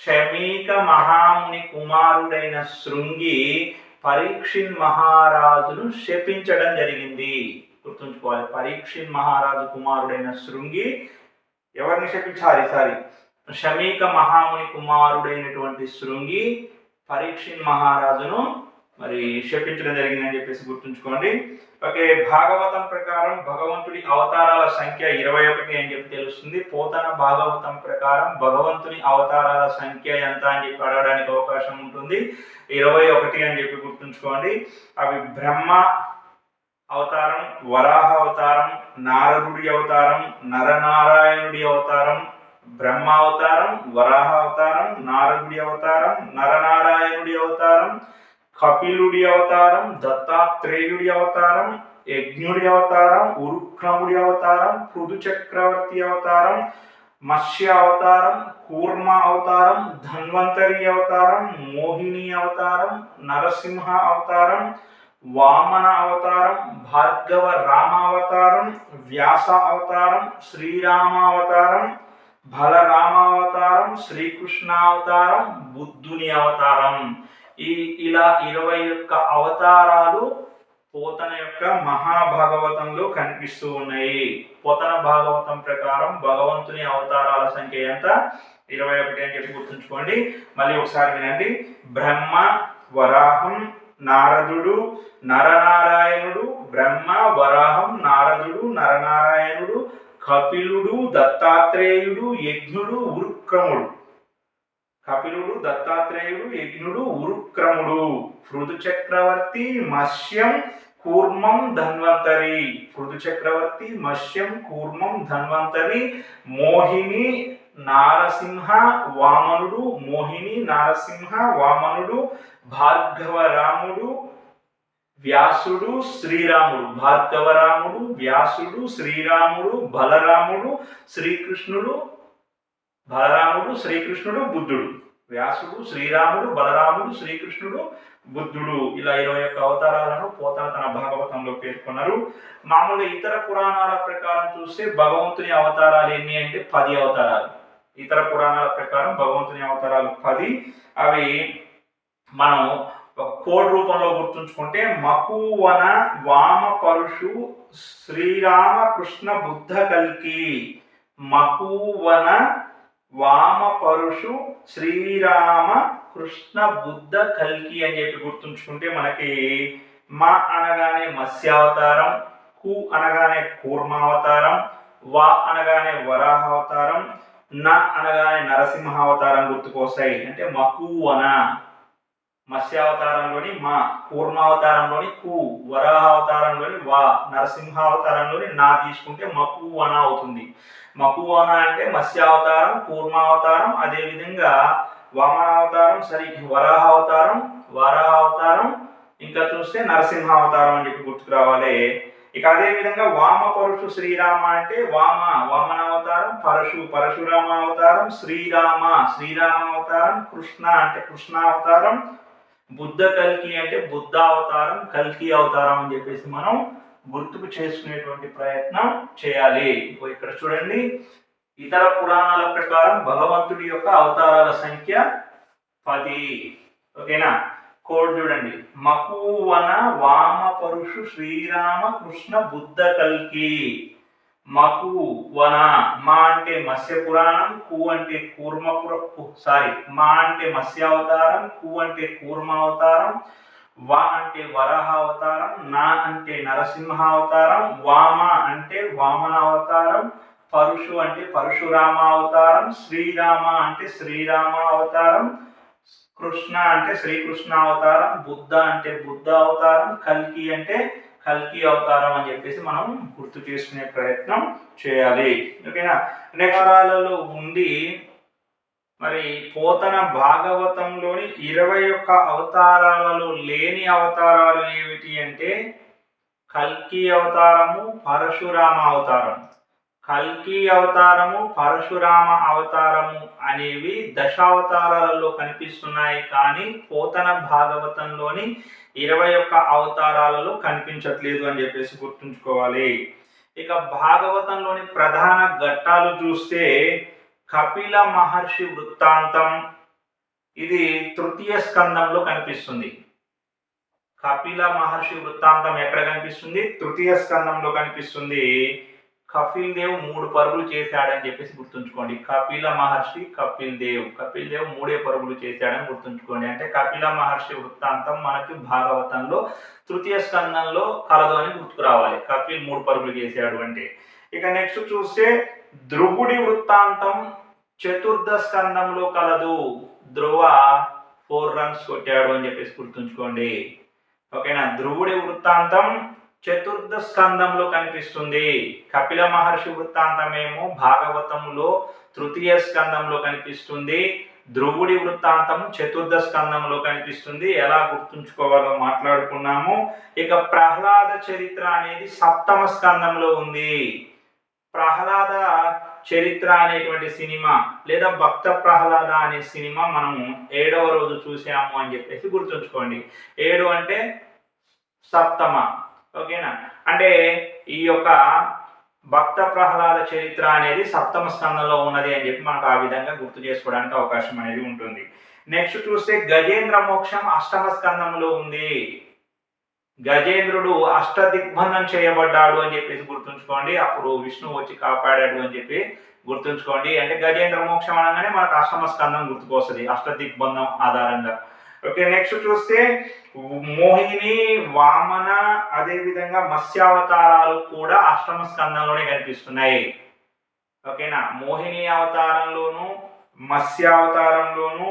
శమీక మహాముని కుమారుడైన శృంగి పరీక్షిన్ మహారాజును శపించడం జరిగింది. గుర్తుంచుకోవాలి. పరీక్షిన్ మహారాజు కుమారుడైన శృంగి ఎవరిని శపించాలి? శమీక మహాముని కుమారుడైనటువంటి శృంగి పరీక్షిన్ మహారాజును మరి శపించడం జరిగిందని చెప్పేసి గుర్తుంచుకోండి. ఓకే, భాగవతం ప్రకారం భగవంతుడి అవతారాల సంఖ్య 21 అని చెప్పి తెలుస్తుంది. పోతన భాగవతం ప్రకారం భగవంతుని అవతారాల సంఖ్య ఎంత అని చెప్పి అడగడానికి అవకాశం ఉంటుంది. 21 అని చెప్పి గుర్తుంచుకోండి. అవి బ్రహ్మ అవతారం, వరాహ అవతారం, నారదుడి అవతారం, నరనారాయణుడి అవతారం, బ్రహ్మ అవతారం, వరాహ అవతారం, నారదుడి అవతారం, నరనారాయణుడి అవతారం, కపిలుడి అవతారం, దత్తాత్రేయుడి అవతారం, యజ్ఞుడి అవతారం, ఉరుక్రముడి అవతారం, పృథు చక్రవర్తి అవతారం, మత్స్య అవతారం, కూర్మ అవతారం, ధన్వంతరి అవతారం, మోహిని అవతారం, నరసింహ అవతారం, వామన అవతారం, భార్గవ రామావతారం, వ్యాస అవతారం, శ్రీరామావతారం, బలరామావతారం, శ్రీకృష్ణావతారం, బుద్ధుని అవతారం. ఇలా 21 అవతారాలు పోతన యొక్క మహాభాగవతంలో కనిపిస్తూ ఉన్నాయి. పోతన భాగవతం ప్రకారం భగవంతుని అవతారాల సంఖ్య ఎంత? 21 అని చెప్పి గుర్తుంచుకోండి. మళ్ళీ ఒకసారి వినండి. బ్రహ్మ, వరాహం, నారదుడు, నరనారాయణుడు, బ్రహ్మ, వరాహం, నారదుడు, నరనారాయణుడు, కపిలుడు, దత్తాత్రేయుడు, యజ్ఞుడు, ఉరుక్రముడు. కపిలుడు, దత్తాత్రేయుడు, యజ్ఞుడు, ఉరుక్రముడు, పృథు చక్రవర్తి, మత్స్యం, కూర్మం, ధన్వంతరి. పృథు చక్రవర్తి, మత్స్యం, కూర్మం, ధన్వంతరి, మోహిని, నారసింహ, వామనుడు. మోహిని, నారసింహ, వామనుడు, భార్గవరాముడు, వ్యాసుడు, శ్రీరాముడు. భార్గవరాముడు, వ్యాసుడు, శ్రీరాముడు, బలరాముడు, శ్రీకృష్ణుడు. బలరాముడు, శ్రీకృష్ణుడు, బుద్ధుడు. వ్యాసుడు, శ్రీరాముడు, బలరాముడు, శ్రీకృష్ణుడు, బుద్ధుడు. ఇలా 21 అవతారాలను పోతన తన భాగవతంలో పేర్కొన్నారు. మామూలుగా ఇతర పురాణాల ప్రకారం చూస్తే భగవంతుని అవతారాలు ఎన్ని అంటే 10 అవతారాలు. ఇతర పురాణాల ప్రకారం భగవంతుని అవతారాలు 10. అవి మనం కోడ్ రూపంలో గుర్తుంచుకుంటే మకువన, వామ పరుషు, శ్రీరామ కృష్ణ బుద్ధ కల్కి. మకువన, వామ పరుషు, శ్రీరామ కృష్ణ బుద్ధ కల్కి అని చెప్పి గుర్తుంచుకుంటే మనకి మ అనగానే మత్స్యావతారం, కు అనగానే కూర్మావతారం, వా అనగానే వరాహావతారం, న అనగానే నరసింహావతారం గుర్తుకొస్తాయి. అంటే మకువన. మత్స్యావతారంలోని మా, కూర్మావతారంలోని కు, వరాహావతారంలోని వా, నరసింహావతారంలోని నా తీసుకుంటే మకువన అవుతుంది. మకువన అంటే మత్స్యావతారం, కూర్మావతారం, అదేవిధంగా వామనావతారం, వరాహావతారం, ఇంకా చూస్తే నరసింహావతారం అని చెప్పి గుర్తుకు రావాలి. ఇక అదే విధంగా వామ పరుషు శ్రీరామ అంటే వామనావతారం, పరశురామావతారం, శ్రీరామావతారం, కృష్ణ అంటే కృష్ణావతారం, బుద్ధ కల్కి అంటే బుద్ధావతారం, కల్కి అవతారం అని చెప్పేసి మనం గుర్తుకు చేసుకునేటువంటి ప్రయత్నం చేయాలి. ఇక్కడ చూడండి, ఇతర పురాణాల ప్రకారం భగవంతుడి యొక్క అవతారాల సంఖ్య 10. ఓకేనా? కోడ్ చూడండి, మకువన వామ పరుషు శ్రీరామ కృష్ణ బుద్ధ కల్కి. మకువన, మా అంటే మత్స్య పురాణం, కు అంటే మా అంటే మత్స్యావతారం, కు అంటే కూర్మావతారం, వా అంటే వరాహావతారం, నా అంటే నరసింహావతారం, వామ అంటే వామనావతారం, పరుషు అంటే పరశురామావతారం, శ్రీరామ అంటే శ్రీరామావతారం, కృష్ణ అంటే శ్రీకృష్ణావతారం, బుద్ధ అంటే బుద్ధ అవతారం, కల్కి అంటే కల్కి అవతారం అని చెప్పేసి మనం గుర్తు చేసుకునే ప్రయత్నం చేయాలి. ఓకేనా? నెక్స్ట్ ఉండి మరి పోతన భాగవతంలోని 21 అవతారాలలో లేని అవతారాలు ఏమిటి అంటే కల్కి అవతారము, పరశురామ అవతారం. కల్కి అవతారము, పరశురామ అవతారము అనేవి దశావతారాలలో కనిపిస్తున్నాయి, కానీ పోతన భాగవతంలోని 21 అవతారాలలో కనిపించట్లేదు అని చెప్పేసి గుర్తుంచుకోవాలి. ఇక భాగవతంలోని ప్రధాన ఘట్టాలు చూస్తే కపిల మహర్షి వృత్తాంతం, ఇది తృతీయ స్కందంలో కనిపిస్తుంది. కపిల మహర్షి వృత్తాంతం ఎక్కడ కనిపిస్తుంది? తృతీయ స్కందంలో కనిపిస్తుంది. కపిల్ దేవ్ 3 పరుగులు చేశాడని చెప్పేసి గుర్తుంచుకోండి. కపిల మహర్షి, కపిల్ దేవ్ 3 పరుగులు చేశాడని గుర్తుంచుకోండి. అంటే కపిల మహర్షి వృత్తాంతం మనకి భాగవతంలో తృతీయ స్కందంలో కలదు అని గుర్తుకు రావాలి. కపిల్ 3 పరుగులు చేశాడు అంటే. ఇక నెక్స్ట్ చూస్తే ధ్రువుడి వృత్తాంతం చతుర్థ స్కందంలో కలదు. ధ్రువ 4 రన్స్ కొట్టాడు అని చెప్పేసి గుర్తుంచుకోండి. ఓకేనా? ధ్రువుడి వృత్తాంతం చతుర్థ స్కందంలో కనిపిస్తుంది. కపిల మహర్షి వృత్తాంతం ఏమో భాగవతంలో తృతీయ స్కందంలో కనిపిస్తుంది. ధ్రువుడి వృత్తాంతం చతుర్థ స్కందంలో కనిపిస్తుంది. ఎలా గుర్తుంచుకోవాలో మాట్లాడుకున్నాము. ఇక ప్రహ్లాద చరిత్ర అనేది సప్తమ స్కందంలో ఉంది. ప్రహ్లాద చరిత్ర అనేటువంటి సినిమా లేదా భక్త ప్రహ్లాద అనే సినిమా మనం 7వ రోజు చూసాము అని చెప్పేసి గుర్తుంచుకోండి. 7 అంటే సప్తమ. ఓకేనా? అంటే ఈ యొక్క భక్త ప్రహ్లాద చరిత్ర అనేది సప్తమ స్కందంలో ఉన్నది అని చెప్పి మనకు ఆ విధంగా గుర్తు చేసుకోవడానికి అవకాశం అనేది ఉంటుంది. నెక్స్ట్ చూస్తే గజేంద్ర మోక్షం 8వ స్కందంలో ఉంది. గజేంద్రుడు అష్టదిగ్బంధం చేయబడ్డాడు అని చెప్పేసి గుర్తుంచుకోండి. అప్పుడు విష్ణువు వచ్చి కాపాడాడు అని చెప్పి గుర్తుంచుకోండి. అంటే గజేంద్ర మోక్షం అనగానే మనకు 8వ స్కందం గుర్తుకొస్తుంది అష్టదిగ్బంధం ఆధారంగా. ఓకే, నెక్స్ట్ చూస్తే మోహిని, వామన, అదేవిధంగా మత్స్యావతారాలు కూడా 8వ స్కందంలోనే కనిపిస్తున్నాయి. ఓకేనా? మోహిని అవతారంలోను, మత్స్యావతారంలోను,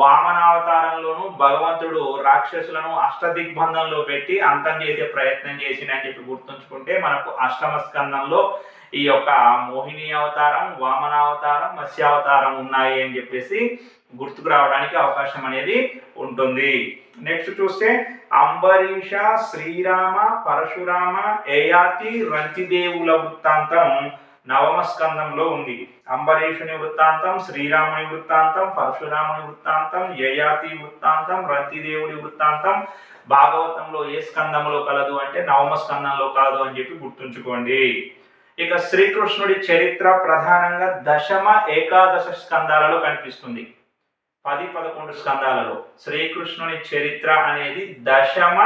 వామనావతారంలోను భగవంతుడు రాక్షసులను అష్టదిగ్బంధంలో పెట్టి అంతం చేసే ప్రయత్నం చేసినని చెప్పి గుర్తుంచుకుంటే మనకు 8వ స్కందంలో ఈ యొక్క మోహిని అవతారం, వామనావతారం, మత్స్యావతారం ఉన్నాయి అని చెప్పేసి గుర్తుకు రావడానికి అవకాశం అనేది ఉంటుంది. నెక్స్ట్ చూస్తే అంబరీష, శ్రీరామ, పరశురామ, యయాతి, రంతిదేవుల వృత్తాంతం 9వ స్కందంలో ఉంది. అంబరీషుని వృత్తాంతం, శ్రీరాముని వృత్తాంతం, పరశురాముని వృత్తాంతం, యయాతి వృత్తాంతం, రంతిదేవుడి వృత్తాంతం భాగవతంలో ఏ స్కందంలో కలదు అంటే 9వ స్కందంలో కలదు అని చెప్పి గుర్తుంచుకోండి. ఇక శ్రీకృష్ణుడి చరిత్ర ప్రధానంగా దశమ, ఏకాదశ స్కందాలలో కనిపిస్తుంది. 10-11 స్కందాలలో శ్రీకృష్ణుని చరిత్ర అనేది దశమ,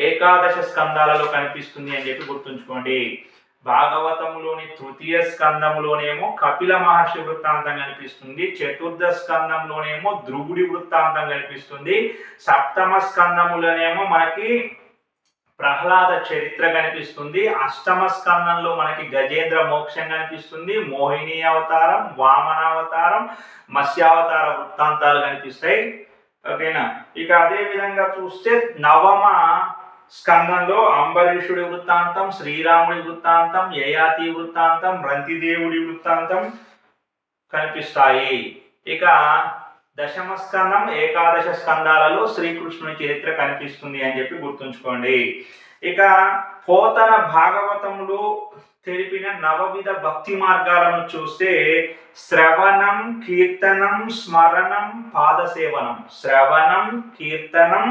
ఏకాదశ స్కందాలలో కనిపిస్తుంది అని చెప్పి గుర్తుంచుకోండి. భాగవతంలోని తృతీయ స్కందంలోనేమో కపిల మహర్షి వృత్తాంతం కనిపిస్తుంది. చతుర్థ స్కందంలోనేమో ధ్రువుడి వృత్తాంతం కనిపిస్తుంది. సప్తమ స్కందములోనేమో మనకి ప్రహ్లాద చరిత్ర కనిపిస్తుంది. 8వ స్కందంలో మనకి గజేంద్ర మోక్షం కనిపిస్తుంది. మోహిని అవతారం, వామనావతారం, మత్స్యావతార వృత్తాంతాలు కనిపిస్తాయి. ఓకేనా. ఇక అదే విధంగా చూస్తే నవమ స్కందంలో అంబరీషుడి వృత్తాంతం, శ్రీరాముడి వృత్తాంతం, యయాతి వృత్తాంతం, రంతిదేవుడి వృత్తాంతం కనిపిస్తాయి. ఇక దశమ స్కందం, ఏకాదశ స్కందాలలో శ్రీకృష్ణుని చరిత్ర కనిపిస్తుంది అని చెప్పి గుర్తుంచుకోండి. ఇక పోతన భాగవతంలో తెలిపిన నవవిధ భక్తి మార్గాలను చూస్తే శ్రవణం, కీర్తనం, స్మరణం, పాదసేవనం. శ్రవణం, కీర్తనం,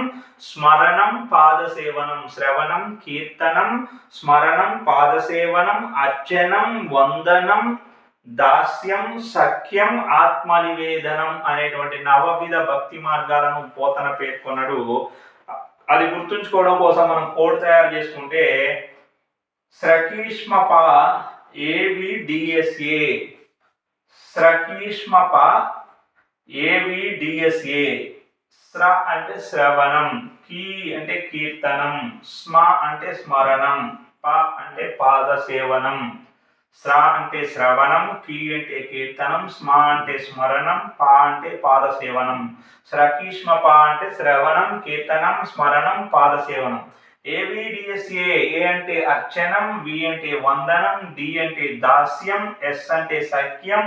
స్మరణం, పాదసేవనం. శ్రవణం, కీర్తనం, స్మరణం, పాదసేవనం, అర్చనం, వందనం, దాస్యం, సఖ్యం, ఆత్మనివేదనం అనేటువంటి నవవిధ భక్తి మార్గాలను పోతన పేర్కొన్నాడు. అది గుర్తుంచుకోవడం కోసం మనం కోడ్ తయారు చేసుకుంటే స్రకీష్మప ఏవిడిఎస్ఏ, స్రకీష్మప ఏవిడిఎస్ఏ. స్ర అంటే శ్రవణం, కీ అంటే కీర్తనం, స్మ అంటే స్మరణం, ప అంటే పాదసేవనం. స్ర అంటే శ్రవణం, కీ అంటే కీర్తనం, స్మ అంటే స్మరణం, ప అంటే పాదసేవనం. స్రకీష్మప అంటే శ్రవణం, కీర్తనం, స్మరణం, పాదసేవనం. ఏవిడిఎస్ఏ, ఏ అంటే అర్చనం, వి అంటే వందనం, డి అంటే దాస్యం, ఎస్ అంటే సఖ్యం,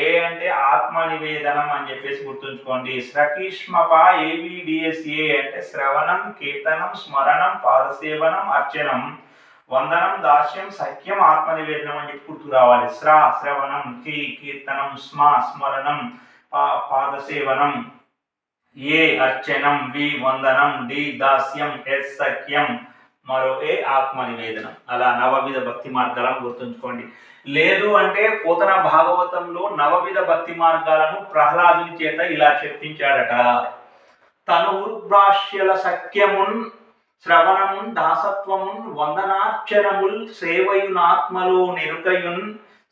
ఏ అంటే ఆత్మ నివేదనం అని చెప్పేసి గుర్తుంచుకోండి. స్రకీష్మప ఏవిడిఎస్ఏ అంటే శ్రవణం, కీర్తనం, స్మరణం, పాదసేవనం, అర్చనం, వందనం, దాస్యం, సఖ్యం, ఆత్మ నివేదనం అని చెప్పి గుర్తు రావాలి. శ్రవణం, కీర్తనం, స్మరణం, పాదసేవనం, ఏ అర్చనం, వి వందనం, డి దాస్యం, ఎస్ సఖ్యం, మరో ఏ ఆత్మ నివేదనం. అలా నవవిధ భక్తి మార్గాలను గుర్తుంచుకోండి. లేదు అంటే పోతన భాగవతంలో నవవిధ భక్తి మార్గాలను ప్రహ్లాదుని చేత ఇలా చెప్పించాడట. తను ఉర్భాష్యల సఖ్యమున్, శ్రవణమున్, దాసత్వమున్, వందనార్చనముల్, సేవయునాత్మలో నిరుకయున్,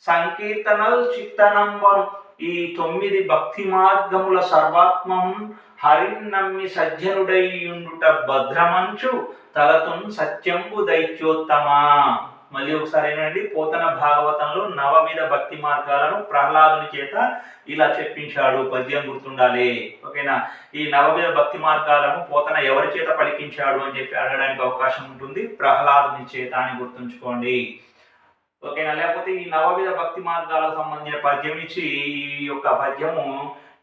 సంకీర్తనల్ చిత్తనంబను ఈ 9 భక్తి మార్గముల సర్వాత్మము హరిన్నమ్మి సజ్జనుడైయుండుట భద్రమంచు తలతున్ సత్యంబు దైత్యోత్తమా. మళ్ళీ ఒకసారి ఏంటండి, పోతన భాగవతంలో నవవిధ భక్తి మార్గాలను ప్రహ్లాదుని చేత ఇలా చెప్పించాడు. పద్యం గుర్తుండాలి. ఓకేనా. ఈ నవవిధ భక్తి మార్గాలను పోతన ఎవరి చేత పలికించాడు అని చెప్పి అడగడానికి అవకాశం ఉంటుంది. ప్రహ్లాదుని చేత అని గుర్తుంచుకోండి. ఓకేనా. లేకపోతే ఈ నవవిధ భక్తి మార్గాలకు సంబంధించిన పద్యం ఇచ్చి ఈ యొక్క పద్యము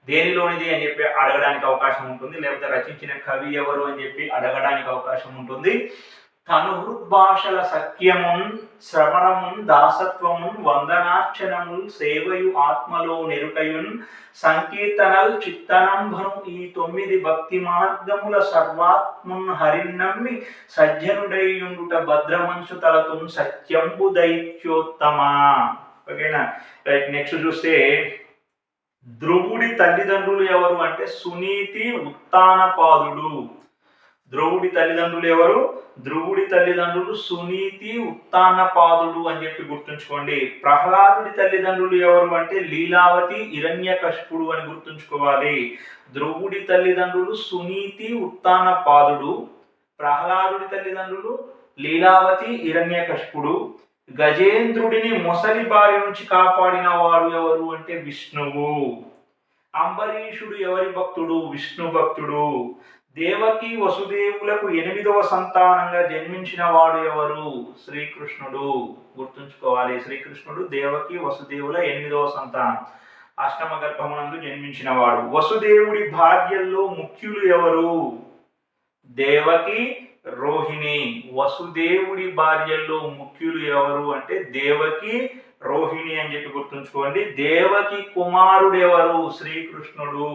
దేనిలోనిది అని చెప్పి అడగడానికి అవకాశం ఉంటుంది. లేకపోతే రచించిన కవి ఎవరు అని చెప్పి అడగడానికి అవకాశం ఉంటుంది. తను హృద్భాషల సఖ్యమున్, శ్రవణమున్, దాసత్వమున్, వందనార్చనముల్, సేవయు ఆత్మలో నిరుకయున్, సంకీర్తనల్ చిత్తనంభను ఈ 9 భక్తి మార్గముల సర్వాత్మున్ హరిన్నమ్మి సజ్జనుడైయుండుట భద్రమంచు తలతున్ సత్యంబు దైత్యోత్తమా. ఓకేనా. రైట్. నెక్స్ట్ చూస్తే ధ్రువుడి తల్లిదండ్రులు ఎవరు అంటే సునీతి, ఉత్తానపాదుడు. ధ్రువుడి తల్లిదండ్రులు ఎవరు? ధ్రువుడి తల్లిదండ్రులు సునీతి, ఉత్తానపాదుడు అని చెప్పి గుర్తుంచుకోండి. ప్రహ్లాదుడి తల్లిదండ్రులు ఎవరు అంటే లీలావతి, హిరణ్యకశిపుడు అని గుర్తుంచుకోవాలి. ధ్రువుడి తల్లిదండ్రులు సునీతి, ఉత్తానపాదుడు. ప్రహ్లాదుడి తల్లిదండ్రులు లీలావతి, హిరణ్యకశిపుడు. గజేంద్రుడిని మొసలి బారి నుంచి కాపాడిన వాడు ఎవరు అంటే విష్ణువు. అంబరీషుడు ఎవరి భక్తుడు? విష్ణు భక్తుడు. దేవకి వసుదేవులకు 8వ సంతానంగా జన్మించిన వాడు ఎవరు? శ్రీకృష్ణుడు. గుర్తుంచుకోవాలి. శ్రీకృష్ణుడు దేవకి వసుదేవుల 8వ సంతానం. అష్టమ గర్భమునందు జన్మించిన వాడు. వసుదేవుడి భార్యల్లో ముఖ్యులు ఎవరు? దేవకి, రోహిణి. వసుదేవుడి భార్యల్లో ముఖ్యులు ఎవరు అంటే దేవకి, రోహిణి అని చెప్పి గుర్తుంచుకోండి. దేవకి కుమారుడు ఎవరు? శ్రీకృష్ణుడు.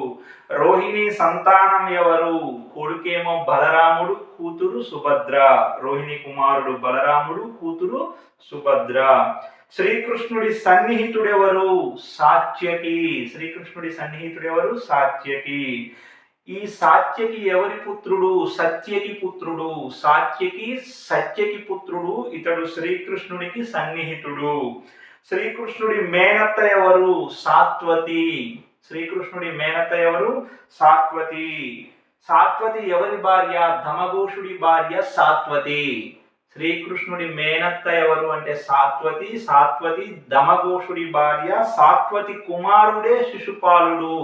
రోహిణి సంతానం ఎవరు? కొడుకేమో బలరాముడు, కూతురు సుభద్ర. రోహిణి కుమారుడు బలరాముడు, కూతురు సుభద్ర. శ్రీకృష్ణుడి సన్నిహితుడెవరు? సాత్యకి. శ్రీకృష్ణుడి సన్నిహితుడెవరు? సాత్యకి. ఈ సాత్యకి ఎవరి పుత్రుడు? సత్యకి పుత్రుడు. సాత్యకి సత్యకి పుత్రుడు. ఇతడు శ్రీకృష్ణుడికి సన్నిహితుడు. శ్రీకృష్ణుడి మేనత్త ఎవరు? సాత్వతి. శ్రీకృష్ణుడి మేనత్త ఎవరు? సాత్వతి. సాత్వతి ఎవరి భార్య? ధమఘోషుడి భార్య సాత్వతి. శ్రీకృష్ణుడి మేనత్త ఎవరు అంటే సాత్వతి. సాత్వతి ధమఘోషుడి భార్య. సాత్వతి కుమారుడే శిశుపాలుడు.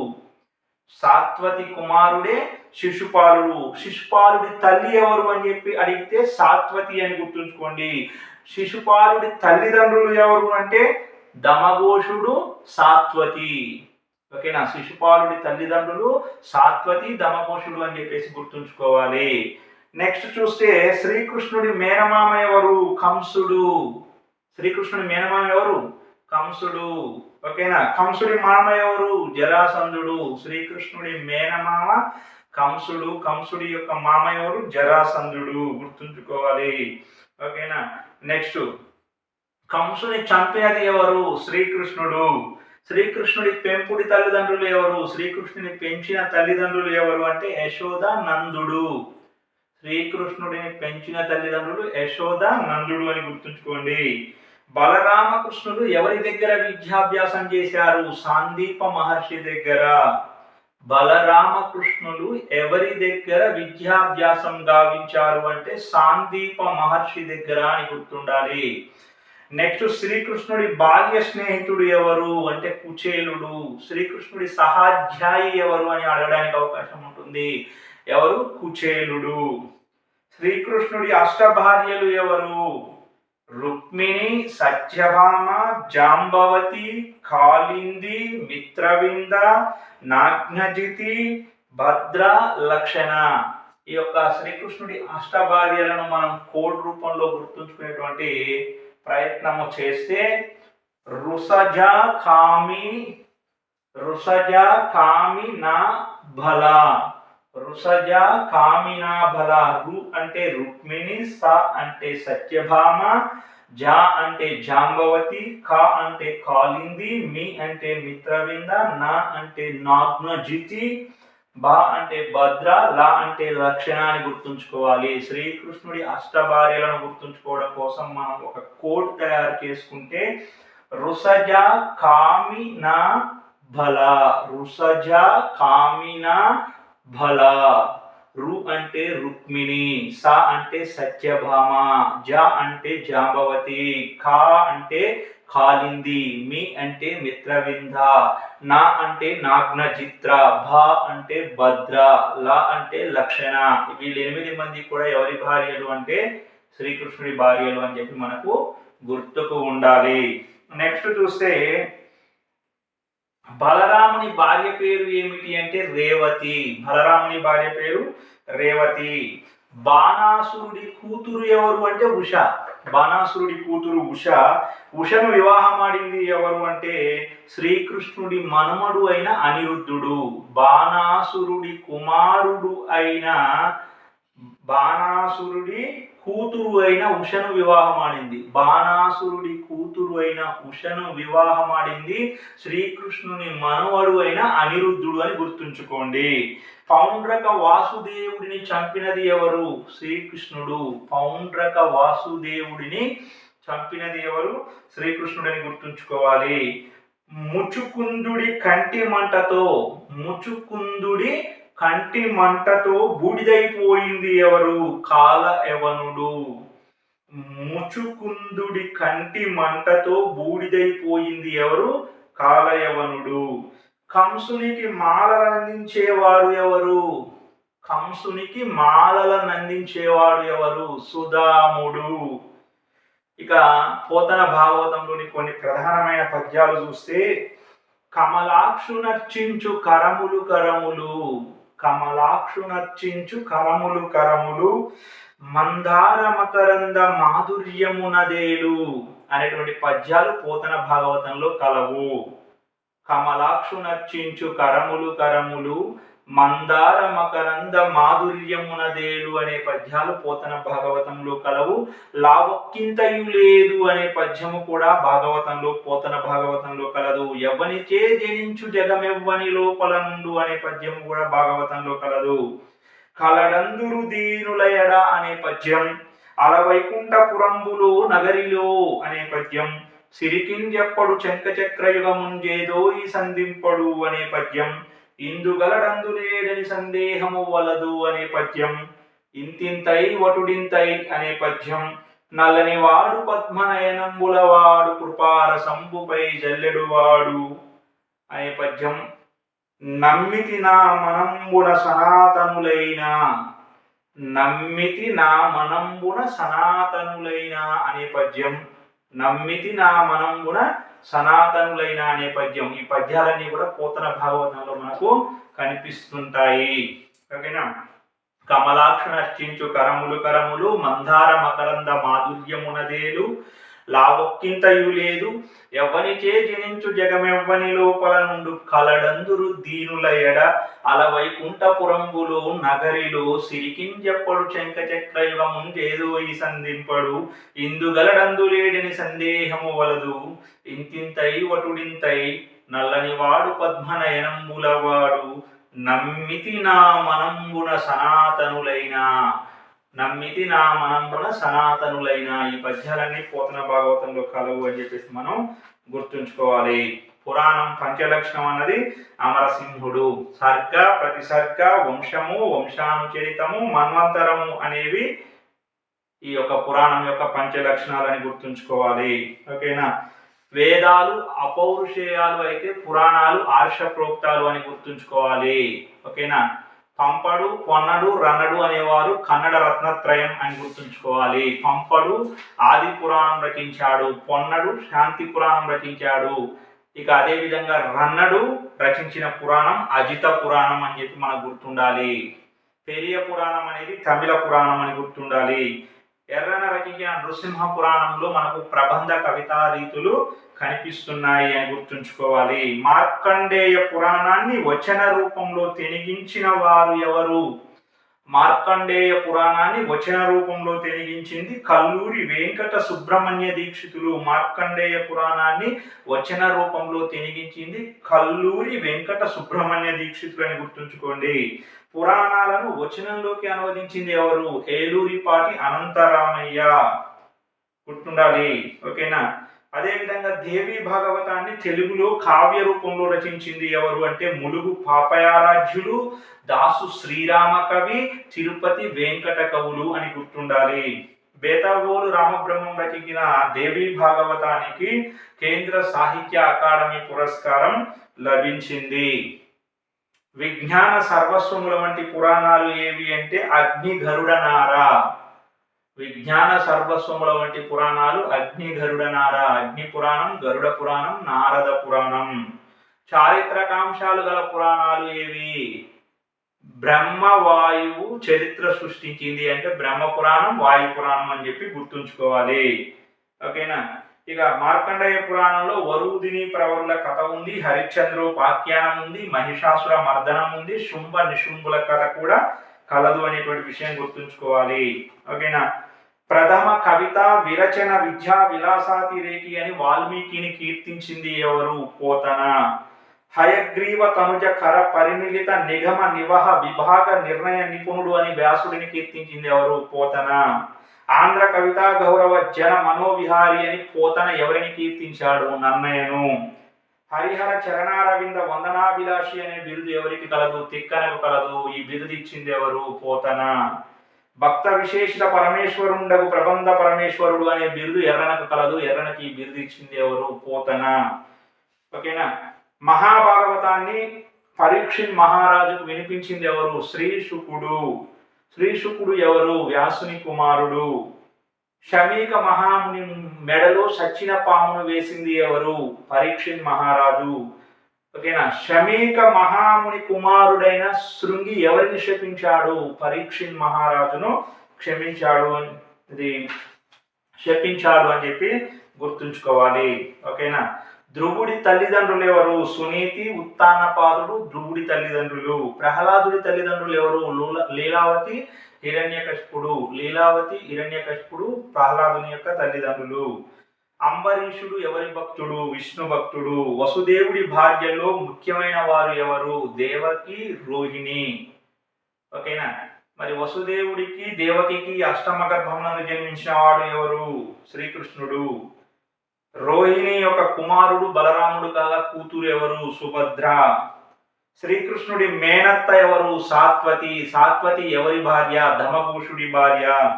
సాత్వతి కుమారుడే శిశుపాలుడు. శిశుపాలుడి తల్లి ఎవరు అని చెప్పి అడిగితే సాత్వతి అని గుర్తుంచుకోండి. శిశుపాలుడి తల్లిదండ్రులు ఎవరు అంటే దమఘోషుడు, సాత్వతి. ఓకేనా? శిశుపాలుడి తల్లిదండ్రులు సాత్వతి, దమఘోషుడు అని చెప్పేసి గుర్తుంచుకోవాలి. నెక్స్ట్ చూస్తే శ్రీకృష్ణుడి మేనమామ ఎవరు? కంసుడు. శ్రీకృష్ణుడి మేనమామ ఎవరు? కంసుడు. ఓకేనా? కంసుడి మామ ఎవరు? జరాసంధుడు. శ్రీకృష్ణుడి మేనమామ కంసుడు. కంసుడి యొక్క మామ ఎవరు? జరాసంధుడు. గుర్తుంచుకోవాలి. ఓకేనా? నెక్స్ట్ కంసుని చంపినది ఎవరు? శ్రీకృష్ణుడు. శ్రీకృష్ణుడి పెంపుడి తల్లిదండ్రులు ఎవరు? శ్రీకృష్ణుని పెంచిన తల్లిదండ్రులు ఎవరు అంటే యశోద, నందుడు. శ్రీకృష్ణుడిని పెంచిన తల్లిదండ్రులు యశోద, నందుడు అని గుర్తుంచుకోండి. బలరామకృష్ణుడు ఎవరి దగ్గర విద్యాభ్యాసం చేశారు? సాందీప మహర్షి దగ్గర. బలరామకృష్ణులు ఎవరి దగ్గర విద్యాభ్యాసం గావించారు అంటే సాందీప మహర్షి దగ్గర అని గుర్తుండాలి. నెక్స్ట్ శ్రీకృష్ణుడి బాల్య స్నేహితుడు ఎవరు అంటే కుచేలుడు. శ్రీకృష్ణుడి సహాధ్యాయి ఎవరు అని అడగడానికి అవకాశం ఉంటుంది. ఎవరు? కుచేలుడు. శ్రీకృష్ణుడి అష్టభార్యలు ఎవరు? రుక్మిణి, సత్యభామ, జాంబవతి, కాళింది, మిత్రవింద, నాగ్నజితి, భద్ర, లక్షణ. ఈ యొక్క శ్రీకృష్ణుడి అష్టభార్యలను మనం కోడ్ రూపంలో గుర్తుంచుకునేటువంటి ప్రయత్నము చేస్తే రుసజ కామి నా బల. రుసజ కామినా బల. రు అంటే రుక్మిణి, స అంటే సత్యభామ, జా అంటే జాంబవతి, కా అంటే కాళింది, మీ అంటే మిత్రవింద, నా అంటే నాగ్నజితి, బా అంటే భద్ర, లా అంటే లక్షణ అని గుర్తుంచుకోవాలి. శ్రీకృష్ణుడి అష్టభార్యలను గుర్తుంచుకోవడం కోసం మనం ఒక కోడ్ తయారు చేసుకుంటే రుసజ కామినా బల. రుసజ కామినా బల. రు అంటే రుక్మిణి, స అంటే సత్యభామ, జ అంటే జాంబవతి, కా అంటే కాళింది, మీ అంటే మిత్రవింద, నా అంటే నాగ్నజిత్ర, భ అంటే భద్ర, ల అంటే లక్షణ. వీళ్ళు 8 మంది కూడా ఎవరి భార్యలు అంటే శ్రీకృష్ణుడి భార్యలు అని చెప్పి మనకు గుర్తుకు ఉండాలి. నెక్స్ట్ చూస్తే బలరాముని భార్య పేరు ఏమిటి అంటే రేవతి. బలరాముని భార్య పేరు రేవతి. బాణాసురుడి కూతురు ఎవరు అంటే ఉష. బాణాసురుడి కూతురు ఉష. ఉషను వివాహమాడింది ఎవరు అంటే శ్రీకృష్ణుడి మనుమడు అయిన అనిరుద్ధుడు. బాణాసురుడి కుమారుడు అయిన బాణాసురుడి కూతురు అయిన ఉషను వివాహమాడింది. బాణాసురుడి కూతురు అయిన ఉషను వివాహమాడింది శ్రీకృష్ణుని మనవడు అయిన అనిరుద్ధుడు అని గుర్తుంచుకోండి. పౌండ్రక వాసుదేవుడిని చంపినది ఎవరు? శ్రీకృష్ణుడు. పౌండ్రక వాసుదేవుడిని చంపినది ఎవరు? శ్రీకృష్ణుడని గుర్తుంచుకోవాలి. ముచుకుందుడి కంటి మంటతో కంటి మంటతో బూడిదైపోయింది ఎవరు? కాలయవనుడు. ముచుకుందుడి కంటి మంటతో బూడిదైపోయింది ఎవరు? కాలయవనుడు. కంసునికి మాలలను అందించేవాడు ఎవరు? కంసునికి మాలలను అందించేవాడు ఎవరు? సుధాముడు. ఇక పోతన భాగవతంలోని కొన్ని ప్రధానమైన పద్యాలు చూస్తే కమలాక్షు నర్చించు కరములు కరములు, కమలాక్షు నర్చించు కరములు కరములు, మందార మకరంద మాధుర్యమునదేలు అనేటువంటి పద్యాలు పోతన భాగవతంలో కలవు. కమలాక్షు నర్చించు కరములు కరములు, మందార మకరంద మాధుర్యమునదేలు అనే పద్యాలు పోతన భాగవతంలో కలవు. లావక్కింతయు లేదు అనే పద్యము కూడా భాగవతంలో పోతన భాగవతంలో కలదు. ఎవ్వనిచే జనించు జగమెవ్వని లోపల నుండు అనే పద్యము కూడా భాగవతంలో కలదు. కలడందురు దీనులయడ అనే పద్యం, అలవైకుంఠపురంబులో నగరిలో అనే పద్యం, సిరికింజెప్పడు చెంకచక్రయుగముంజేదో ఈ సంధింపడు అనే పద్యం, ఇందుగలడందులేడని సందేహము వలదు అనే పద్యం, ఇంతింతై వటుడింతై అనే పద్యం, నల్లని వాడు పద్మనయనంబులవాడు కృపార సంబుపై జల్లెడువాడు అనే పద్యం, నమ్మితి నా మనంబున సనాతనులైన, నమ్మితి నా మనంబున సనాతనులైన అనే పద్యం, నమ్మితి నా మనంబున సనాతనులైన అనే పద్యం. ఈ పద్యాలన్నీ కూడా పోతన భాగవతంలో మనకు కనిపిస్తుంటాయి. ఓకేనా. కమలాక్ష నర్చించు కరములు కరములు, మందార మకరంద మాధుర్యమునదేలు, లావొక్కింతయు లేదు ఎవ్వనిచే జనించు జగమెవ్వని లోపల నుండు కలడందురు దీనుల ఎడ, అలవైకుంఠపురంబులు నగరిలో సిరికింజెప్పడు శంఖ చక్రయుగముంజేదో ఈ సంధింపడు, ఇందుగలడందులేడని సందేహము వలదు, ఇంతింతై వటుడింతై నల్లని వాడు పద్మనయనంబులవాడు, నమ్మితి నా మనంబున సనాతనులైన, నమ్మితి నా మనంబున సనాతనులైన. ఈ పద్యాలన్నీ పోతన భాగవతంలో కలవు అని చెప్పేసి మనం గుర్తుంచుకోవాలి. పురాణం పంచలక్షణం అన్నది అమరసింహుడు. సర్గ, ప్రతిసర్గ, వంశము, వంశానుచరితము, మన్వంతరము అనేవి ఈ యొక్క పురాణం యొక్క పంచలక్షణాలని గుర్తుంచుకోవాలి. ఓకేనా. వేదాలు అపౌరుషేయాలు అయితే పురాణాలు ఆర్షప్రోక్తాలు అని గుర్తుంచుకోవాలి. ఓకేనా. పంపడు, పొన్నడు, రన్నడు అనేవారు కన్నడ రత్నత్రయం అని గుర్తుంచుకోవాలి. పంపడు ఆది పురాణం రచించాడు, పొన్నడు శాంతి పురాణం రచించాడు. ఇక అదే విధంగా రన్నడు రచించిన పురాణం అజిత పురాణం అని చెప్పి మనకు గుర్తుండాలి. పెరియ పురాణం అనేది తమిళ పురాణం అని గుర్తుండాలి. ఎర్రన రచించిన నృసింహ పురాణంలో మనకు ప్రబంధ కవితా రీతులు కనిపిస్తున్నాయి అని గుర్తుంచుకోవాలి. మార్కండేయ పురాణాన్ని వచన రూపంలో తెనిగించిన వారు ఎవరు? మార్కండేయ పురాణాన్ని వచన రూపంలో తెనిగించింది కల్లూరి వెంకట సుబ్రహ్మణ్య దీక్షితులు. మార్కండేయ పురాణాన్ని వచన రూపంలో తెనిగించింది కల్లూరి వెంకట సుబ్రహ్మణ్య దీక్షితులు అని గుర్తుంచుకోండి. పురాణాలను వచనంలోకి అనువదించింది ఎవరు? ఏలూరిపాటి అనంతరామయ్య. గుర్తుండాలి. ఓకేనా. అదేవిధంగా దేవి భాగవతాన్ని తెలుగులో కావ్య రూపంలో రచించింది ఎవరు అంటే ములుగు పాపయారాధ్యులు, దాసు శ్రీరామ కవి, తిరుపతి వెంకట కవులు అని గుర్తుండాలి. బేతావోలు రామబ్రహ్మం రచించిన దేవి భాగవతానికి కేంద్ర సాహిత్య అకాడమీ పురస్కారం లభించింది. విజ్ఞాన సర్వస్వముల వంటి పురాణాలు ఏవి అంటే అగ్ని గరుడ నార. విజ్ఞాన సర్వస్వముల వంటి పురాణాలు అగ్ని గరుడ నార, అగ్ని పురాణం, గరుడ పురాణం, నారద పురాణం. చారిత్రకాంశాలు గల పురాణాలు ఏవి? బ్రహ్మ వాయువు చరిత్ర సృష్టించింది అంటే బ్రహ్మ పురాణం, వాయు పురాణం అని చెప్పి గుర్తుంచుకోవాలి. ఓకేనా. ఇక మార్కండేయ పురాణంలో వరుదిని ప్రవరుల కథ ఉంది, హరిశ్చంద్రోపాఖ్యానం ఉంది, మహిషాసుర మర్దనం ఉంది, శుంభ నిశుంభుల కథ కూడా కలదు అనేటువంటి విషయం గుర్తుంచుకోవాలి. ఓకేనా. ప్రథమ కవిత విరచన విద్యా విలాసాతిరేకి అని వాల్మీకిని కీర్తించింది ఎవరు? పోతన. హయగ్రీవ తనుజ కర పరిమిళిత నిగమ నివహ విభాగ నిర్ణయ నిపుణుడు అని వ్యాసుడిని కీర్తించింది ఎవరు? పోతన. ఆంధ్ర కవితా గౌరవ జన మనోవిహారి అని పోతన ఎవరిని కీర్తించాడు? నన్నయ్యను. హరిహర చరణారవింద వందనాభిలాషి అనే బిరుదు ఎవరికి కలదు? తిక్కనకు కలదు. ఈ బిరుదు ఇచ్చింది ఎవరు? పోతన. భక్త విశేషిత పరమేశ్వరుండగు ప్రబంధ పరమేశ్వరుడు అనే బిరుదు ఎర్రనకు కలదు. ఎర్రనకి ఈ బిరుదు ఇచ్చింది ఎవరు? పోతన. ఓకేనా. మహాభాగవతాన్ని పరీక్షిత్ మహారాజుకు వినిపించింది ఎవరు? శ్రీశుకుడు. శ్రీశుకుడు ఎవరు? వ్యాసుని కుమారుడు. శమీక మహాముని మెడలో సచ్చిన పామును వేసింది ఎవరు? పరీక్షిత్ మహారాజు. ఓకేనా. శమీక మహాముని కుమారుడైన శృంగి ఎవరిని శపించాడు? పరీక్షిత్ మహారాజును శపించాడు అని చెప్పి గుర్తుంచుకోవాలి. ఓకేనా. ధ్రువుడి తల్లిదండ్రులు ఎవరు? సునీతి, ఉత్తానపాదుడు ధ్రువుడి తల్లిదండ్రులు. ప్రహ్లాదుడి తల్లిదండ్రులు ఎవరు? లీలావతి, హిరణ్యకశిపుడు. లీలావతి, హిరణ్యకశిపుడు ప్రహ్లాదుని యొక్క తల్లిదండ్రులు. అంబరీషుడు ఎవరి భక్తుడు? విష్ణు భక్తుడు. వసుదేవుడి భార్యలో ముఖ్యమైన వారు ఎవరు? దేవకి, రోహిణి. ఓకేనా. మరి వసుదేవుడికి దేవకికి అష్టమ గర్భమునందు జన్మించిన వాడు ఎవరు? శ్రీకృష్ణుడు. రోహిణి యొక్క కుమారుడు బలరాముడు కాగా కూతురు ఎవరు? సుభద్ర. శ్రీకృష్ణుడి మేనత్త ఎవరు? సాత్వతి. సాత్వతి ఎవరి భార్య? ధమఘోషుడి భార్య.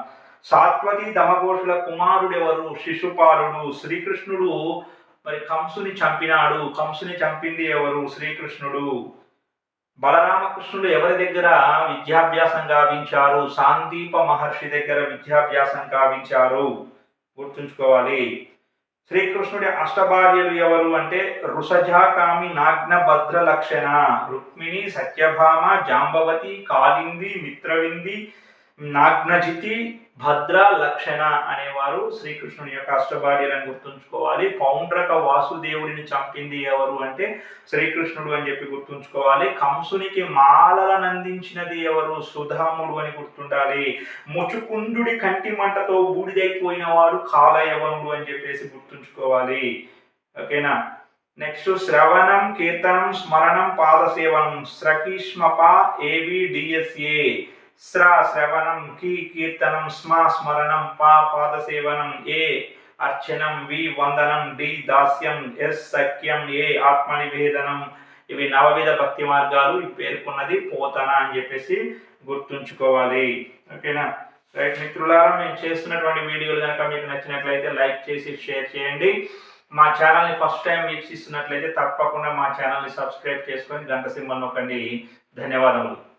సాత్వతి ధమఘోషుల కుమారుడు ఎవరు? శిశుపాలుడు. శ్రీకృష్ణుడు మరి కంసుని చంపినాడు. కంసుని చంపింది ఎవరు? శ్రీకృష్ణుడు. బలరామకృష్ణుడు ఎవరి దగ్గర విద్యాభ్యాసం గావించారు? సాందీప మహర్షి దగ్గర విద్యాభ్యాసం గావించారు. గుర్తుంచుకోవాలి. శ్రీకృష్ణుడి అష్టభార్యలు ఎవరు అంటే రుషజాకామి, నాగ్న, భద్ర లక్షణ, రుక్మిణి, సత్యభామ, జాంబవతి, కాళింది, మిత్రవింది, నాగ్నజితి, భద్ర లక్షణ అనేవారు శ్రీకృష్ణుని యొక్క అష్టభార్యలను గుర్తుంచుకోవాలి. పౌండ్రక వాసుదేవుడిని చంపింది ఎవరు అంటే శ్రీకృష్ణుడు అని చెప్పి గుర్తుంచుకోవాలి. కంసునికి మాలలను అందించినది ఎవరు? సుధాముడు అని గుర్తుండాలి. ముచుకుందుడి కంటి మంటతో బూడిదైపోయిన వాడు కాలయవనుడు అని చెప్పేసి గుర్తుంచుకోవాలి. ఓకేనా. నెక్స్ట్ శ్రవణం, కీర్తనం, స్మరణం, పాదసేవనం. స్రకీష్మప AVDSA. శ్రవణం, కీర్తనం, స్మరణం, పాదసేవనం, ఏ అర్చనం, వందనం, దాస్యం, సఖ్యం, ఆత్మనివేదనం. ఇవి నవవిధ భక్తి మార్గాలు. పేర్కొన్నది పోతన అని చెప్పేసి గుర్తుంచుకోవాలి. ఓకేనా. రైట్ మిత్రులారా, మేము చేస్తున్నటువంటి వీడియోలు కనుక మీకు నచ్చినట్లయితే లైక్ చేసి షేర్ చేయండి. మా ఛానల్ని ఫస్ట్ టైం వీక్షిస్తున్నట్లయితే తప్పకుండా మా ఛానల్ని సబ్స్క్రైబ్ చేసుకొని గంట సింబల్ నొక్కండి. ధన్యవాదములు.